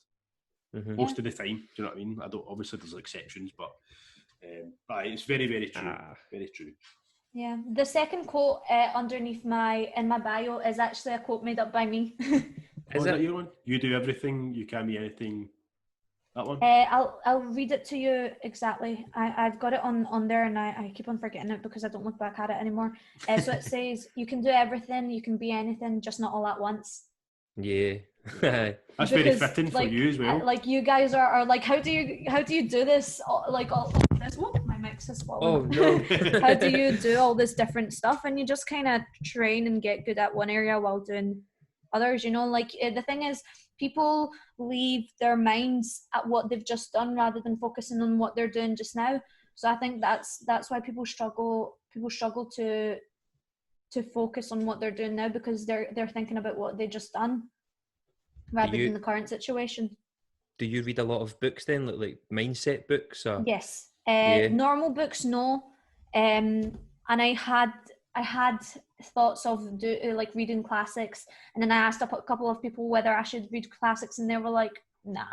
Mhm. most of the time. Do you know what I mean? Obviously there's exceptions, but it's very, very true. Ah. Very true. Yeah, the second quote underneath in my bio is actually a quote made up by me. Is that it? your one? You do everything, you can be anything. That one? I'll read it to you exactly. I've got it on there, and I keep on forgetting it because I don't look back at it anymore. So it says, you can do everything, you can be anything, just not all at once. Yeah. That's very Because, fitting for like, you as well. Like, you guys are like, how do you do this? Like, all this. Whoa, my mix is falling. Oh no. How do you do all this different stuff? And you just kind of train and get good at one area while doing others, you know. Like, the thing is, people leave their minds at what they've just done rather than focusing on what they're doing just now. So I think that's why people struggle to focus on what they're doing now, because they're thinking about what they just done rather than the current situation. Do you read a lot of books then, like mindset books? Or? Yes. Normal books, no. And I had thoughts of like reading classics, and then I asked a couple of people whether I should read classics, and they were like, nah.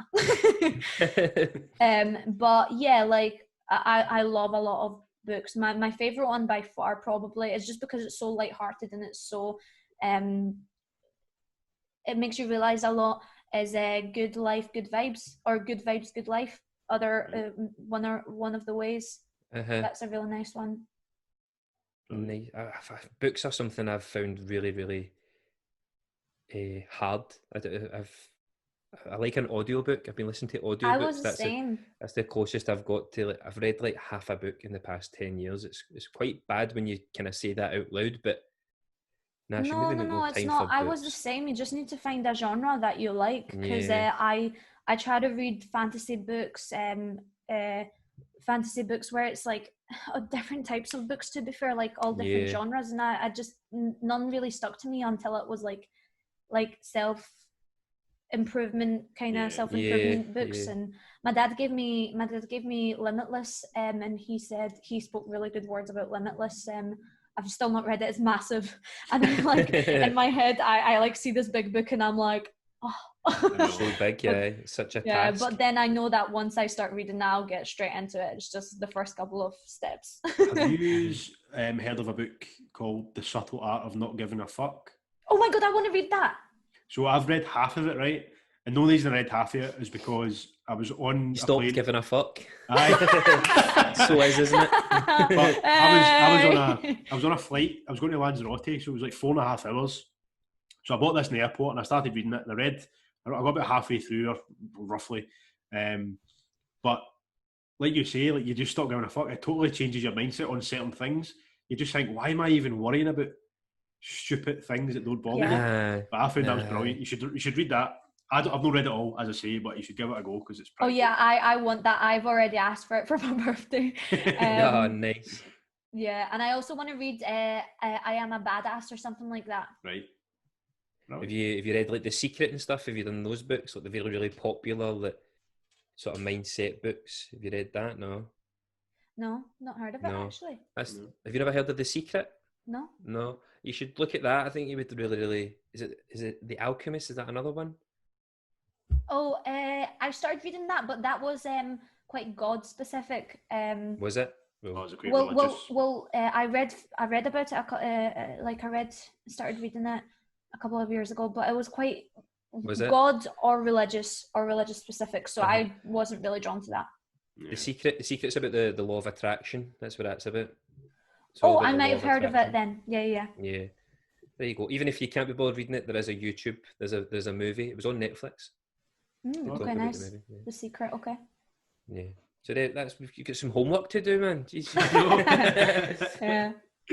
But yeah, like I love a lot of books. My favorite one by far probably is just because it's so lighthearted and it's so it makes you realize a lot, is Good Life, Good Vibes, or Good Vibes, Good Life. One of the ways. That's a really nice one. Nice. Books are something I've found really, really hard. I like an audiobook. I've been listening to audiobooks. I was the same. That's the closest I've got to. I've read like half a book in the past 10 years. It's quite bad when you kind of say that out loud, but no, it's not. I was the same. You just need to find a genre that you like, because I try to read fantasy books, fantasy books where it's like different types of books, to be fair, like all different genres, and I just none really stuck to me until it was like self-improvement kind of self-improvement books. And my dad gave me Limitless, and he said he spoke really good words about Limitless. I've still not read it. It's massive, and then like in my head I like see this big book and I'm like, oh. So big, it's such a task. But then I know that once I start reading that, I'll get straight into it. It's just the first couple of steps. Have you heard of a book called The Subtle Art of Not Giving a Fuck? Oh my god, I want to read that. So I've read half of it, right? And the only reason I read half of it is because I was on a plane. Giving a fuck. Aye. So isn't it? But I was on a flight. I was going to Lanzarote, so it was like 4.5 hours. So I bought this in the airport and I started reading it, and I got about halfway through, or roughly. But like you say, like you just stop giving a fuck. It totally changes your mindset on certain things. You just think, why am I even worrying about stupid things that don't bother me? But I found that was brilliant. You should read that. I've not read it all, as I say, but you should give it a go because it's pretty. Oh yeah, I want that. I've already asked for it for my birthday. Oh, nice. Yeah, and I also want to read I Am a Badass or something like that. Right. Have you read like The Secret and stuff? Have you done those books, like the really, really popular like sort of mindset books? Have you read that? No, not heard of it actually. Have you never heard of The Secret? No, you should look at that. I think you would really, really. Is it The Alchemist? Is that another one? Oh, I started reading that, but that was quite God specific. Was it? I read about it. Started reading it a couple of years ago, but it was quite God or religious specific. So I wasn't really drawn to that. The Secret's about the law of attraction. That's what that's about. I might have heard of it then. Yeah. There you go. Even if you can't be bothered reading it, there is a YouTube. There's a movie. It was on Netflix. Okay, nice. The Secret. Okay. Yeah. So you got some homework to do, man. Yeah.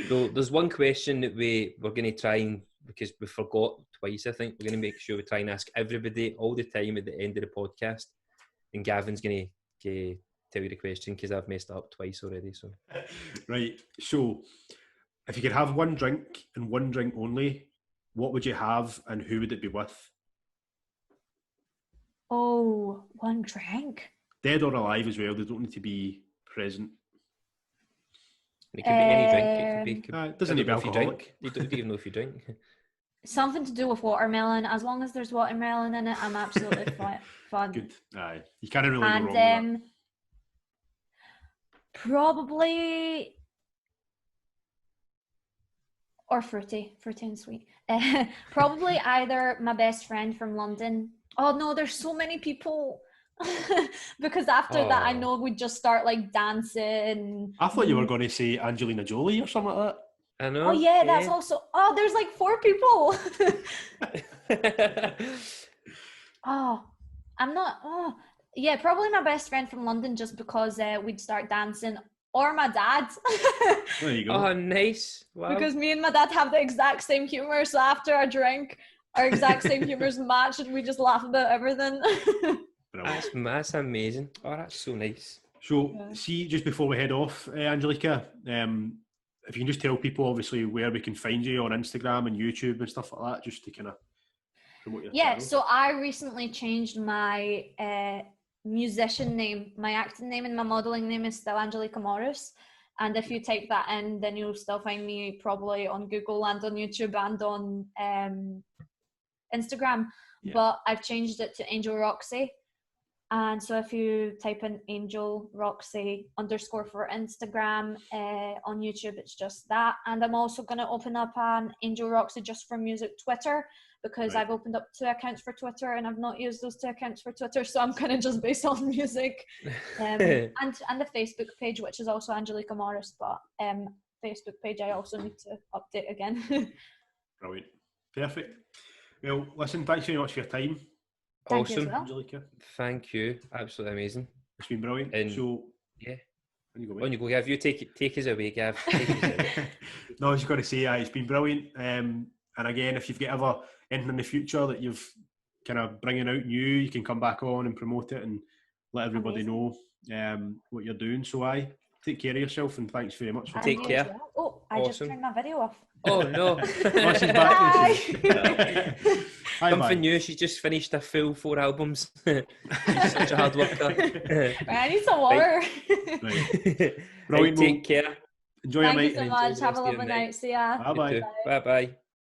So there's one question that we're going to try and, because we forgot twice, I think we're going to make sure we try and ask everybody all the time at the end of the podcast. And Gavin's going to tell you the question because I've messed up twice already. So. Right. So if you could have one drink and one drink only, what would you have and who would it be with? Oh, one drink. Dead or alive as well. They don't need to be present. It could be any drink. It could be. It doesn't need to be alcoholic. You don't even know if you drink. Something to do with watermelon. As long as there's watermelon in it, I'm absolutely fun. Good. Aye. You can't really go wrong with that. Probably, or fruity and sweet. Probably either my best friend from London. Oh no, there's so many people. Because after that, I know we'd just start like dancing. I thought you were going to say Angelina Jolie or something like that. I know. Oh yeah, that's also. Oh, there's like 4 people. I'm not. Oh, yeah, probably my best friend from London, just because we'd start dancing, or my dad. There you go. Oh, nice. Wow. Because me and my dad have the exact same humor, so after a drink, our exact same humours match, and we just laugh about everything. That's amazing. Oh, that's so nice. So, see, just before we head off, Angelica, if you can just tell people, obviously, where we can find you on Instagram and YouTube and stuff like that, just to kind of promote your channel. So I recently changed my musician name. My acting name and my modelling name is still Angelica Morris. And if you type that in, then you'll still find me probably on Google and on YouTube and on Instagram. Yeah. But I've changed it to Angel Roxy. And so if you type in Angel Roxy _ for Instagram, on YouTube, it's just that. And I'm also going to open up an Angel Roxy just for music Twitter, because I've opened up 2 accounts for Twitter and I've not used those 2 accounts for Twitter. So I'm kind of just based on music. And the Facebook page, which is also Angelica Morris, but Facebook page I also need to update again. Brilliant. Perfect. Well, listen, thanks very much for your time. Awesome, Angelica. Thank you. Absolutely amazing. It's been brilliant. And so, yeah. On you go, Gav. You take us away, Gav. No, I was just going to say, it's been brilliant. And again, if you've got ever anything in the future that you've kind of bringing out new, you can come back on and promote it and let everybody know what you're doing. So take care of yourself, and thanks very much for take care. Oh, I just turned my video off. Oh no! She's back. Something new. She's just finished a full 4 albums. She's such a hard worker. I need some water. Right, take care. Enjoy your night. Thank you so much. Have a lovely night. See ya. Bye bye. Bye bye.